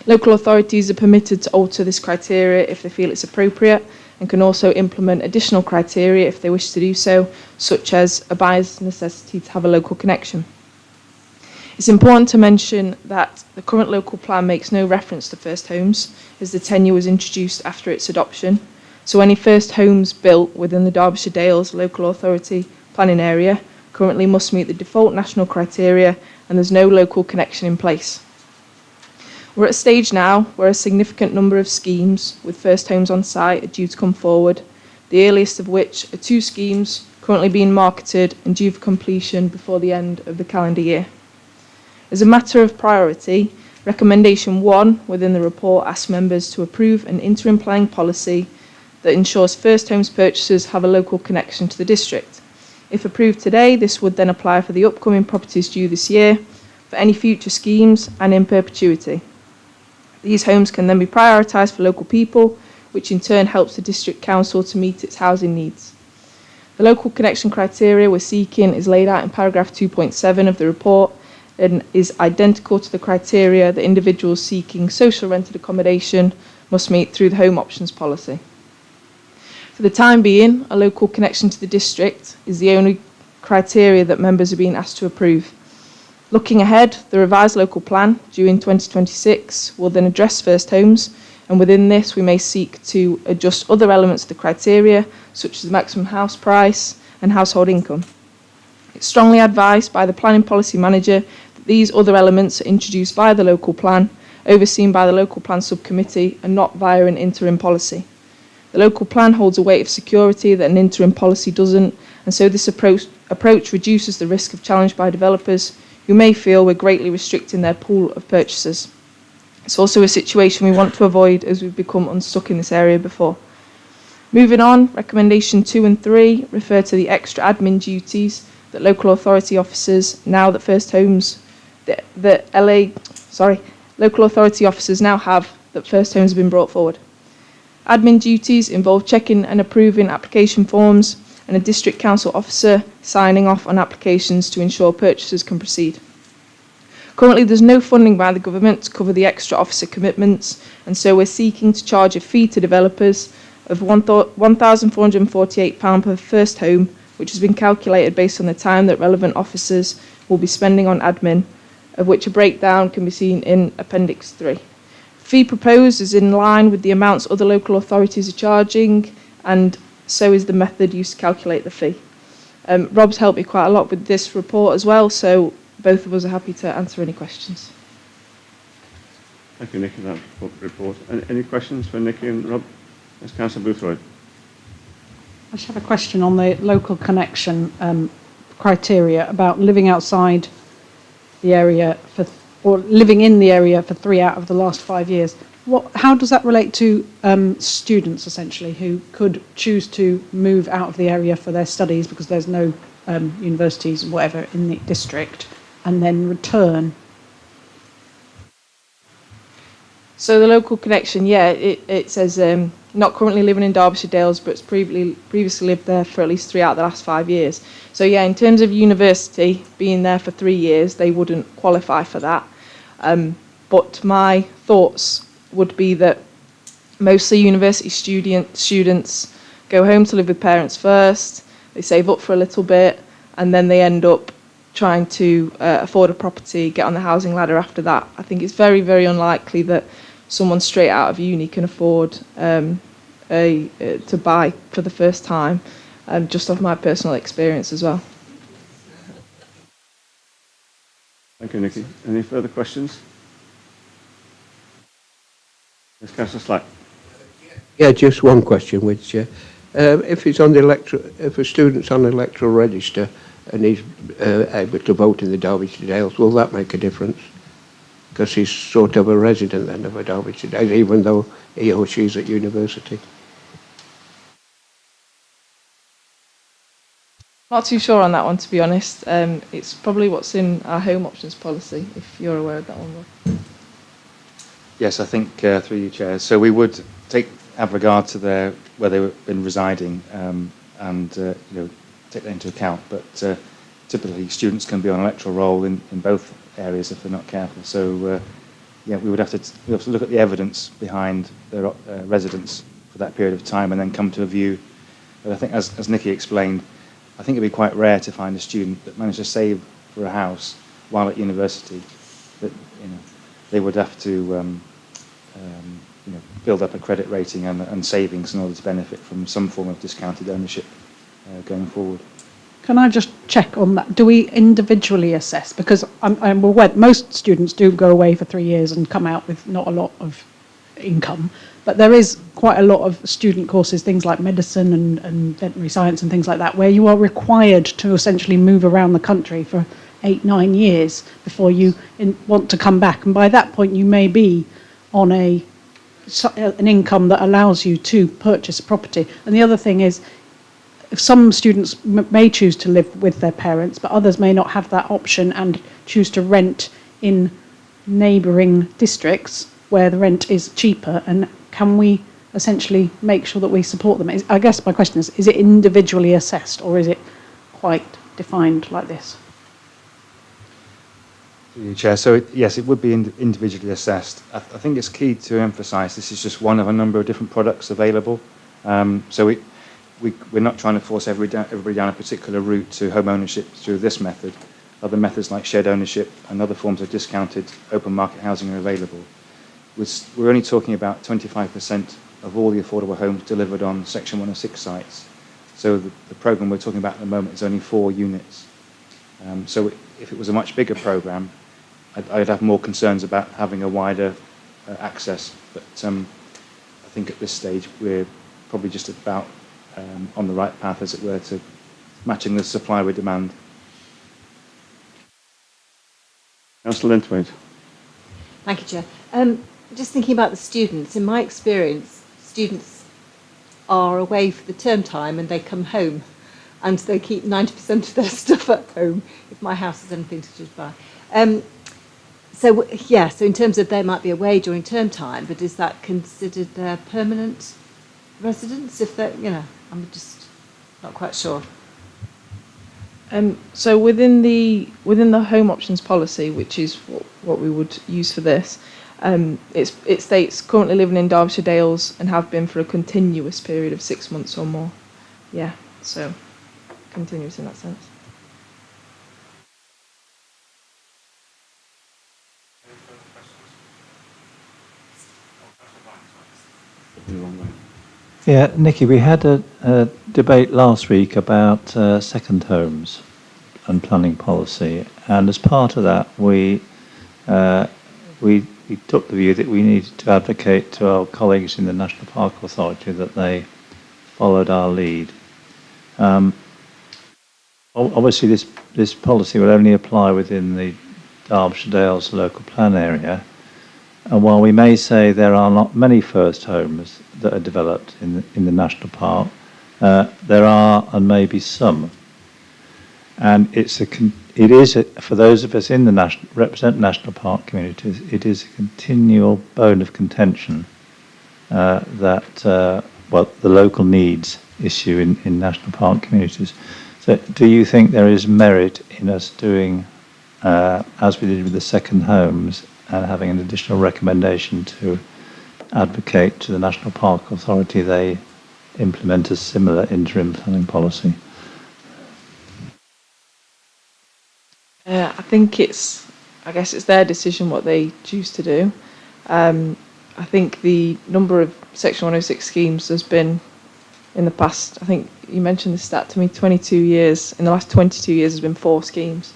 Local authorities are permitted to alter this criteria if they feel it's appropriate, and can also implement additional criteria if they wish to do so, such as a buyer's necessity to have a local connection. It's important to mention that the current local plan makes no reference to first homes, as the tenure was introduced after its adoption. So any first homes built within the Derbyshire Dales local authority planning area currently must meet the default national criteria, and there's no local connection in place. We're at a stage now where a significant number of schemes with first homes on site are due to come forward, the earliest of which are 2 schemes currently being marketed and due for completion before the end of the calendar year. As a matter of priority, recommendation 1 within the report asks members to approve an interim planning policy that ensures first homes purchasers have a local connection to the district. If approved today, this would then apply for the upcoming properties due this year, for any future schemes, and in perpetuity. These homes can then be prioritised for local people, which in turn helps the district council to meet its housing needs. The local connection criteria we're seeking is laid out in paragraph 2.7 of the report, and is identical to the criteria that individuals seeking social rented accommodation must meet through the home options policy. For the time being, a local connection to the district is the only criteria that members are being asked to approve. Looking ahead, the revised local plan, due in 2026, will then address first homes, and within this we may seek to adjust other elements of the criteria, such as the maximum house price and household income. It's strongly advised by the planning policy manager that these other elements are introduced by the local plan, overseen by the local plan subcommittee, and not via an interim policy. The local plan holds a weight of security that an interim policy doesn't, and so this approach reduces the risk of challenge by developers who may feel we're greatly restricting their pool of purchasers. It's also a situation we want to avoid, as we've become unstuck in this area before. Moving on, recommendation 2 and 3 refer to the extra admin duties that local authority officers, now that First Homes, local authority officers now have that First Homes have been brought forward. Admin duties involve checking and approving application forms and a district council officer signing off on applications to ensure purchases can proceed. Currently, there's no funding by the government to cover the extra officer commitments, and so we're seeking to charge a fee to developers of £1,448 per first home, which has been calculated based on the time that relevant officers will be spending on admin, of which a breakdown can be seen in Appendix 3. Fee proposed is in line with the amounts other local authorities are charging, and so is the method used to calculate the fee. Rob's helped me quite a lot with this report as well, so both of us are happy to answer any questions. Thank you, Nicky, for that report. Any questions for Nicky and Rob? Yes, Councillor Boothroyd. I just have a question on the local connection criteria about living outside the area or living in the area for 3 out of the last 5 years. How does that relate to students, essentially, who could choose to move out of the area for their studies because there's no universities or whatever in the district, and then return? So the local connection, it says not currently living in Derbyshire Dales, but it's previously lived there for at least 3 out of the last 5 years. So in terms of university, being there for 3 years, they wouldn't qualify for that. But my thoughts would be that mostly university students go home to live with parents first, they save up for a little bit, and then they end up trying to afford a property, get on the housing ladder after that. I think it's very, very unlikely that someone straight out of uni can afford to buy for the first time, just off my personal experience as well. Thank you, Nicky. Any further questions? Yes, Councillor Slack. Yeah, just one question, which if it's on the if a student's on the electoral register and he's able to vote in the Derbyshire Dales, will that make a difference? Because he's sort of a resident then of a Derbyshire Dales, even though he or she's at university. Not too sure on that one, to be honest. It's probably what's in our home options policy, if you're aware of that one, Rob. Yes, I think through you, Chair. So we would have regard to where they've been residing and take that into account. But typically, students can be on electoral roll in both areas if they're not careful. So we would have to look at the evidence behind their residence for that period of time and then come to a view. But I think, as Nicky explained, I think it'd be quite rare to find a student that managed to save for a house while at university. That they would have to build up a credit rating and savings in order to benefit from some form of discounted ownership going forward. Can I just check on that? Do we individually assess? Because I'm aware most students do go away for 3 years and come out with not a lot of income, but there is quite a lot of student courses, things like medicine and veterinary science and things like that, where you are required to essentially move around the country for 8-9 years before you want to come back. And by that point, you may be on an income that allows you to purchase a property. And the other thing is, if some students may choose to live with their parents, but others may not have that option and choose to rent in neighbouring districts where the rent is cheaper. And can we essentially make sure that we support them? I guess my question is it individually assessed or is it quite defined like this? Chair. So yes, it would be individually assessed. I think it's key to emphasise this is just one of a number of different products available. So we're not trying to force everybody down a particular route to home ownership through this method. Other methods like shared ownership and other forms of discounted open market housing are available. We're only talking about 25% of all the affordable homes delivered on Section 106 sites. So the programme we're talking about at the moment is only 4 units. So if it was a much bigger programme, I'd have more concerns about having a wider access. But I think at this stage we're probably just about on the right path, as it were, to matching the supply with demand. Councillor Linthwaite. Thank you, Chair. Just thinking about the students, in my experience, students are away for the term time and they come home and they keep 90% of their stuff at home, if my house is anything to judge by. So in terms of they might be away during term time, but is that considered their permanent residence? If they're, I'm just not quite sure. So within the home options policy, which is what we would use for this, it states currently living in Derbyshire Dales and have been for a continuous period of 6 months or more. Yeah, so continuous in that sense. Yeah, Nikki, we had a debate last week about second homes and planning policy, and as part of that, we took the view that we needed to advocate to our colleagues in the National Park Authority that they followed our lead. Obviously, this policy will only apply within the Derbyshire Dales local plan area. And while we may say there are not many first homes that are developed in the national park, there are and may be some. And it is for those of us in the represent national park communities, it is a continual bone of contention that the local needs issue in national park communities. So, do you think there is merit in us doing as we did with the second homes? And having an additional recommendation to advocate to the National Park Authority they implement a similar interim planning policy? I guess it's their decision what they choose to do. I think the number of Section 106 schemes has been, in the past, I think you mentioned this stat to me, 22 years. In the last 22 years, there's been 4 schemes.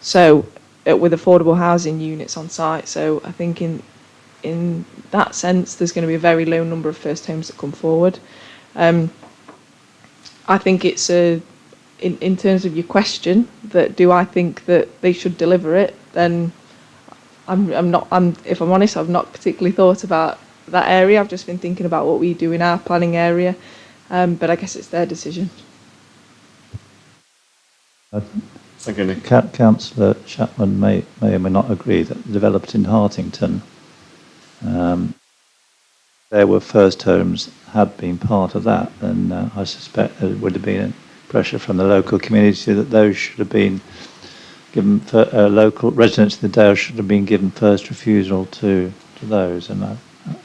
So, with affordable housing units on site. So I think in that sense, there's going to be a very low number of first homes that come forward. I think it's in terms of your question, that do I think that they should deliver it, then if I'm honest, I've not particularly thought about that area. I've just been thinking about what we do in our planning area. But I guess it's their decision. Thank you, Nick. Councillor Chapman may or may not agree that the developers in Hartington, there were first homes had been part of that, and I suspect there would have been pressure from the local community that those should have been given, local residents of the Dale should have been given first refusal to those. And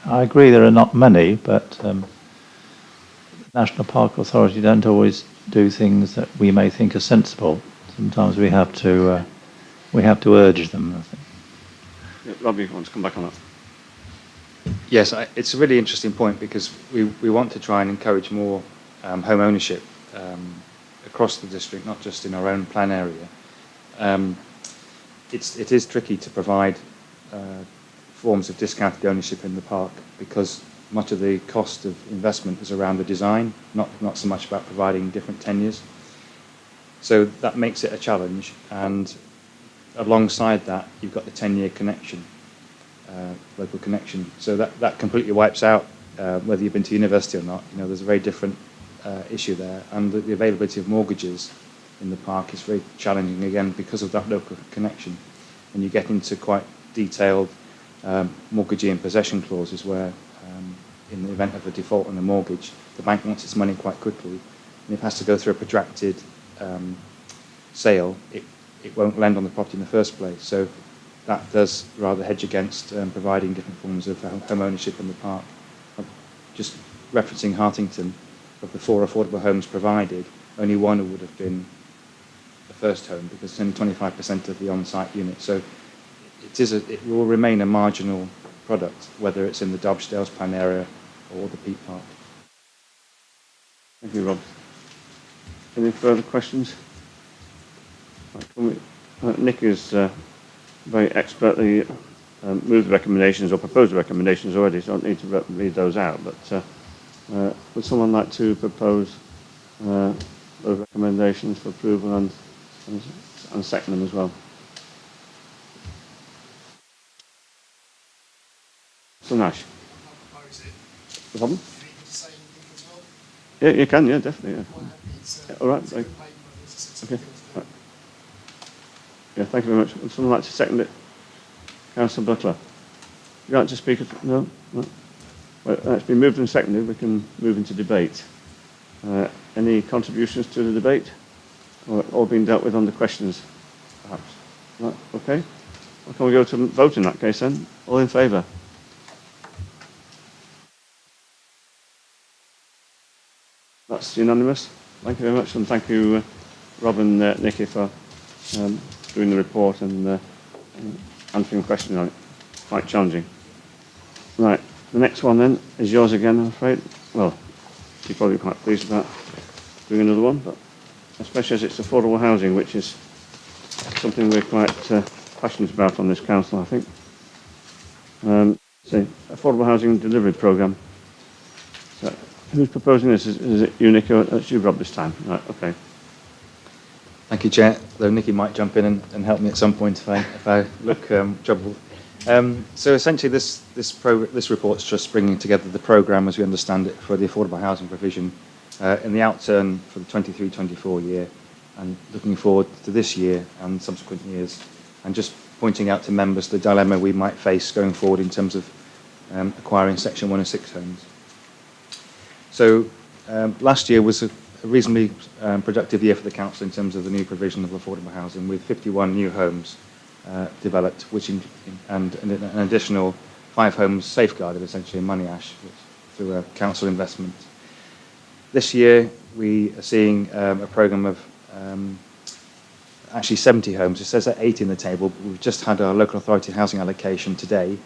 I agree there are not many, but the National Park Authority don't always do things that we may think are sensible. Sometimes we have to urge them, I think. Yeah, Rob, you want to come back on that? Yes, it's a really interesting point because we want to try and encourage more home ownership across the district, not just in our own plan area. It is tricky to provide forms of discounted ownership in the park because much of the cost of investment is around the design, not so much about providing different tenures. So that makes it a challenge, and alongside that, you've got the 10-year connection, local connection. So that completely wipes out whether you've been to university or not. There's a very different issue there, and the availability of mortgages in the park is very challenging again because of that local connection. And you get into quite detailed mortgagee and possession clauses where, in the event of a default on the mortgage, the bank wants its money quite quickly, and if it has to go through a protracted sale, it won't lend on the property in the first place. So that does rather hedge against providing different forms of home ownership in the park. Just referencing Hartington, of the 4 affordable homes provided, only 1 would have been a first home because it's only 25% of the on-site unit. So it will remain a marginal product, whether it's in the Derbyshire Dales plan area or the Peak Park. Thank you, Rob. Any further questions? Right, Nick has very expertly moved the recommendations or proposed the recommendations already, so I don't need to read those out. But would someone like to propose those recommendations for approval and second them as well? So Nash. No problem? Yeah, you can, yeah, definitely, yeah. All right, right. Okay. Right. Yeah, thank you very much. Would someone like to second it? Councillor Butler. Would you like to speak? No? No? Well, it's been moved and seconded. We can move into debate. Any contributions to the debate? Or all been dealt with on the questions, perhaps? Right, okay. Well, can we go to vote in that case then? All in favour? That's unanimous. Thank you very much, and thank you, Rob and Nikki, for doing the report and answering questions on it. Quite challenging. Right, the next one then is yours again, I'm afraid. Well, you're probably quite pleased about doing another one, but especially as it's affordable housing, which is something we're quite passionate about on this council, I think. So, affordable housing delivery programme. So, who's proposing this? Is it you, Nick, or it's you, Rob, this time? Right, okay. Thank you, Chair. Though Nikki might jump in and help me at some point if I look troubled. So essentially, this report's just bringing together the programme as we understand it for the affordable housing provision in the outturn for the 23-24 year, and looking forward to this year and subsequent years, and just pointing out to members the dilemma we might face going forward in terms of acquiring Section 106 homes. So last year was a reasonably productive year for the council in terms of the new provision of affordable housing, with 51 new homes developed, and an additional 5 homes safeguarded, essentially in Money Ash, through a council investment. This year we are seeing a programme of actually 70 homes. It says that 80 in the table, but we've just had our local authority housing allocation today,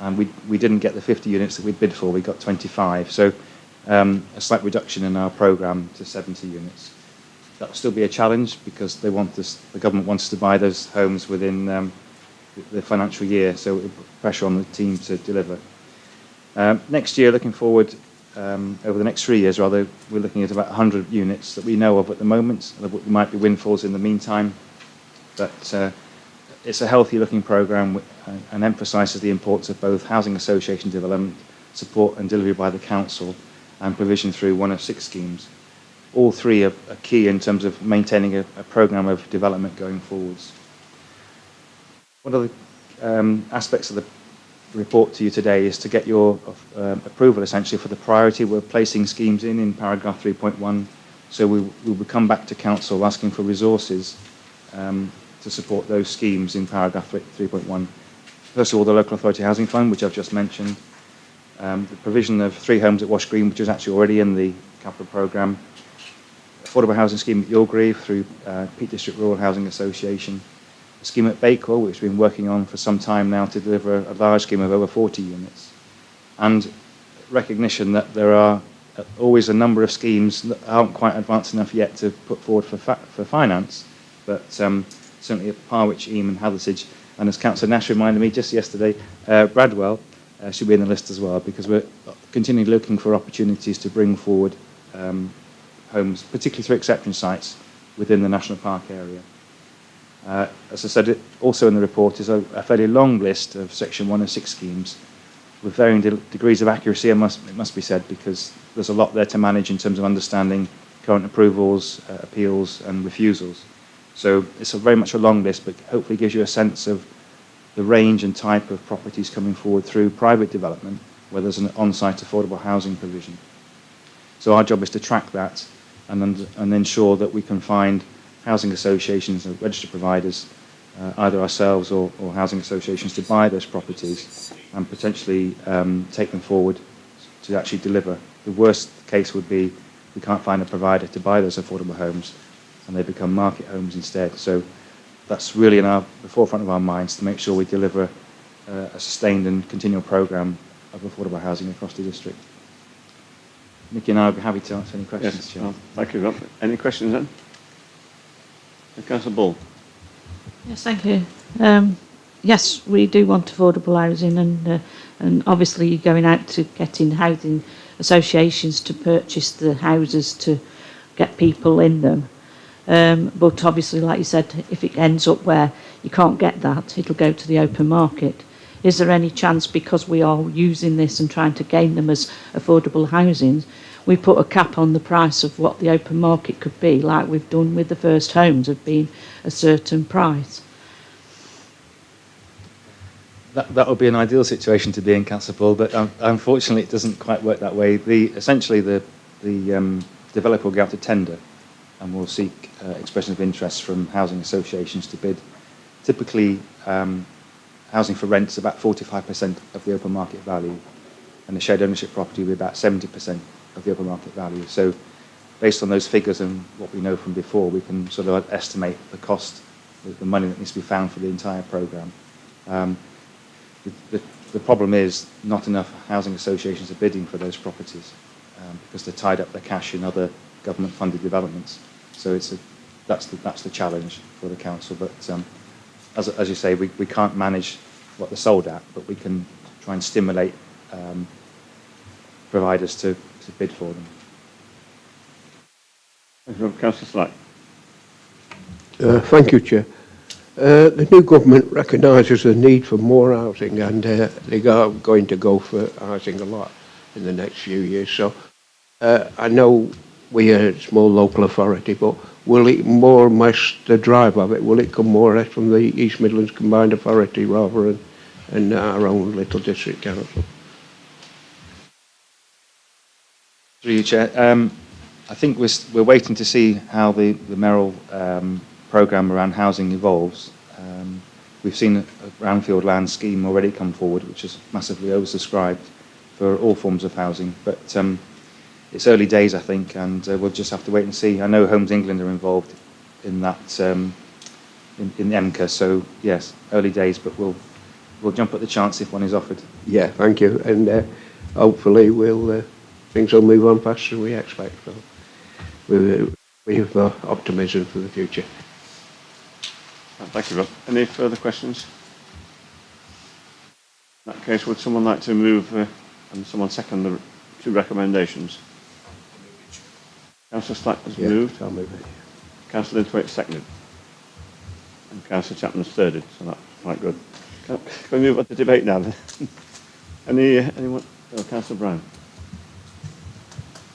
and we didn't get the 50 units that we bid for. We got 25. So a slight reduction in our programme to 70 units. That will still be a challenge because they want us, the government wants us to buy those homes within the financial year, so it will put pressure on the team to deliver. Next year, looking forward, over the next 3 years rather, we're looking at about 100 units that we know of at the moment. There might be windfalls in the meantime, but it's a healthy looking programme and emphasises the importance of both housing association development, support and delivery by the council, and provision through 106 schemes. All three are key in terms of maintaining a programme of development going forwards. One of the aspects of the report to you today is to get your approval essentially for the priority we're placing schemes in paragraph 3.1. So we will come back to council asking for resources to support those schemes in paragraph 3.1. First of all, the local authority housing fund, which I've just mentioned. The provision of 3 homes at Wash Green, which is actually already in the capital programme. Affordable housing scheme at Yorgrave through Peak District Rural Housing Association. A scheme at Bakewell, which we've been working on for some time now to deliver a large scheme of over 40 units. And recognition that there are always a number of schemes that aren't quite advanced enough yet to put forward for finance, but certainly at Parwich, Eam and Hathersage, and as Councillor Nash reminded me just yesterday, Bradwell should be in the list as well, because we're continually looking for opportunities to bring forward homes, particularly through exception sites within the National Park area. As I said, also in the report is a fairly long list of Section 106 schemes with varying degrees of accuracy, it must be said, because there's a lot there to manage in terms of understanding current approvals, appeals and refusals. So it's very much a long list, but hopefully gives you a sense of the range and type of properties coming forward through private development, where there's an on-site affordable housing provision. So our job is to track that and ensure that we can find housing associations and registered providers, either ourselves or housing associations, to buy those properties and potentially take them forward to actually deliver. The worst case would be we can't find a provider to buy those affordable homes and they become market homes instead. So that's really in the forefront of our minds, to make sure we deliver a sustained and continual programme of affordable housing across the district. Nikki and I will be happy to answer any questions. Yes, well, thank you, Rob. Any questions then? Councillor Bull. Yes, thank you. Yes, we do want affordable housing, and obviously you're going out to getting housing associations to purchase the houses to get people in them. But obviously, like you said, if it ends up where you can't get that, it'll go to the open market. is there any chance, because we are using this and trying to gain them as affordable housing, we put a cap on the price of what the open market could be, like we've done with the first homes, of being a certain price? That would be an ideal situation to be in, Councillor Paul, but unfortunately it doesn't quite work that way. Essentially, the developer will go out to tender and will seek expression of interest from housing associations to bid. Typically, housing for rent is about 45% of the open market value, and the shared ownership property will be about 70% of the open market value. So based on those figures and what we know from before, we can sort of estimate the cost, the money that needs to be found for the entire programme. The problem is not enough housing associations are bidding for those properties because they're tied up their cash in other government-funded developments. So that's the challenge for the council. But as you say, we can't manage what they're sold at, but we can try and stimulate providers to bid for them. Thank you, Councillor Slack. Thank you, Chair. The new government recognises the need for more housing, and they are going to go for housing a lot in the next few years. So I know we are a small local authority, but will it more or less, the drive of it, will it come more or less from the East Midlands Combined Authority rather than our own little district council? Through you, Chair. I think we're waiting to see how the Merrill programme around housing evolves. We've seen a brownfield land scheme already come forward, which is massively oversubscribed for all forms of housing. But it's early days, I think, and we'll just have to wait and see. I know Homes England are involved in that, in EMCA, so yes, early days, but we'll jump at the chance if one is offered. Yeah, thank you. And hopefully things will move on faster than we expect. So we have optimism for the future. Thank you, Rob. Any further questions? In that case, would someone like to move and someone second the two recommendations? Councillor Slack has moved. I'll move it. Councillor Linthwaite seconded. And Councillor Chapman's thirded, so that's quite good. Can we move on to debate now then? Anyone? Oh, Councillor Brown.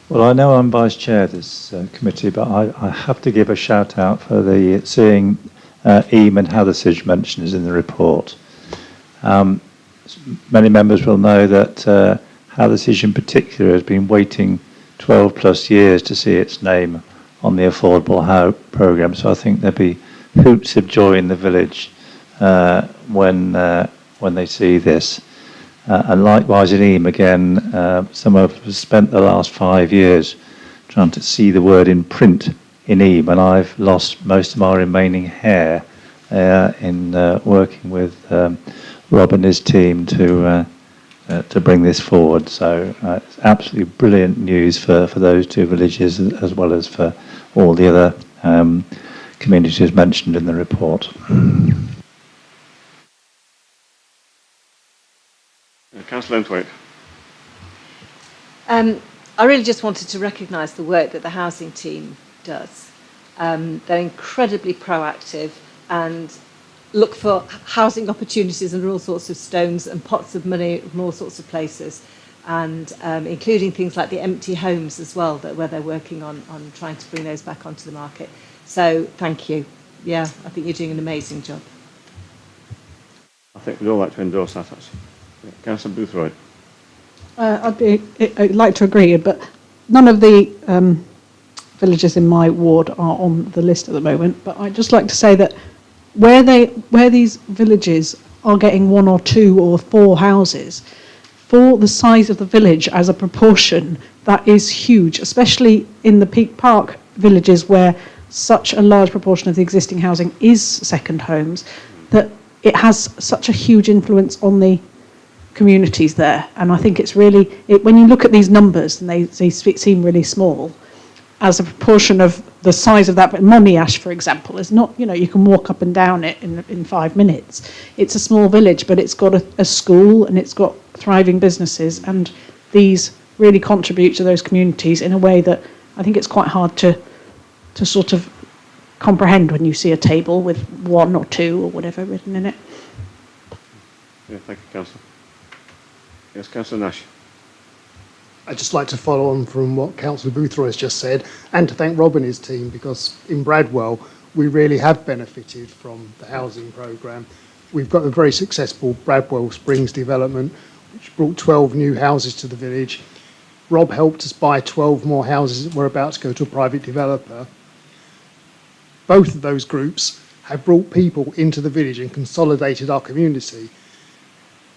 Well, I know I'm vice chair of this committee, but I have to give a shout out for seeing Eam and Hathersage mentioned in the report. Many members will know that Hathersage in particular has been waiting 12 plus years to see its name on the affordable house programme, so I think there'll be hoots of joy in the village when they see this. And likewise in Eam again, some of us spent the last 5 years trying to see the word in print in Eam, and I've lost most of my remaining hair in working with Rob and his team to bring this forward. So it's absolutely brilliant news for those two villages as well as for all the other communities mentioned in the report. Councillor Linthwaite. I really just wanted to recognise the work that the housing team does. They're incredibly proactive and look for housing opportunities under all sorts of stones and pots of money from all sorts of places, and including things like the empty homes as well, where they're working on trying to bring those back onto the market. So thank you. Yeah, I think you're doing an amazing job. I think we'd all like to endorse that, actually. Councillor Boothroyd. I'd like to agree, but none of the villages in my ward are on the list at the moment. But I'd just like to say that where these villages are getting 1 or 2 or 4 houses, for the size of the village as a proportion, that is huge, especially in the Peak Park villages where such a large proportion of the existing housing is second homes, that it has such a huge influence on the communities there. And I think it's really, when you look at these numbers, and they seem really small, as a proportion of the size of that, but Moniash, for example, is not, you can walk up and down it in 5 minutes. It's a small village, but it's got a school and it's got thriving businesses, and these really contribute to those communities in a way that I think it's quite hard to sort of comprehend when you see a table with 1 or 2 or whatever written in it. Yeah, thank you, Councillor. Yes, Councillor Nash. I'd just like to follow on from what Councillor Boothroyd has just said, and to thank Rob and his team, because in Bradwell we really have benefited from the housing programme. We've got a very successful Bradwell Springs development, which brought 12 new houses to the village. Rob helped us buy 12 more houses that were about to go to a private developer. Both of those groups have brought people into the village and consolidated our community.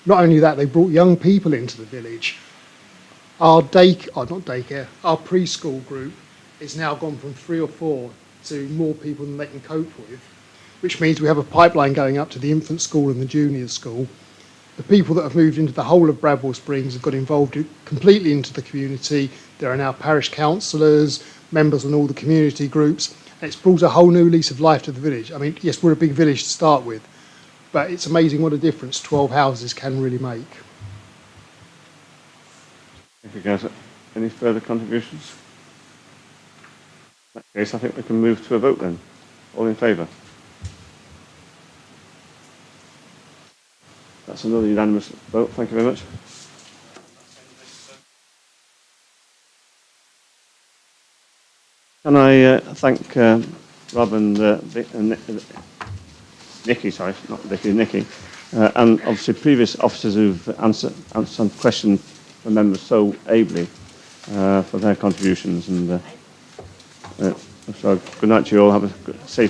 Not only that, they brought young people into the village. Our our preschool group is now gone from 3 or 4 to more people than they can cope with, which means we have a pipeline going up to the infant school and the junior school. The people that have moved into the whole of Bradwell Springs have got involved completely into the community. There are now parish councillors, members on all the community groups, and it's brought a whole new lease of life to the village. I mean, yes, we're a big village to start with, but it's amazing what a difference 12 houses can really make. Thank you, Councillor. Any further contributions? In that case, I think we can move to a vote then. All in favour? That's another unanimous vote. Thank you very much. Can I thank Rob and Nikki, sorry, not Vicky, Nikki, and obviously previous officers who've answered some questions from members so ably for their contributions. And so good night to you all. Have a safe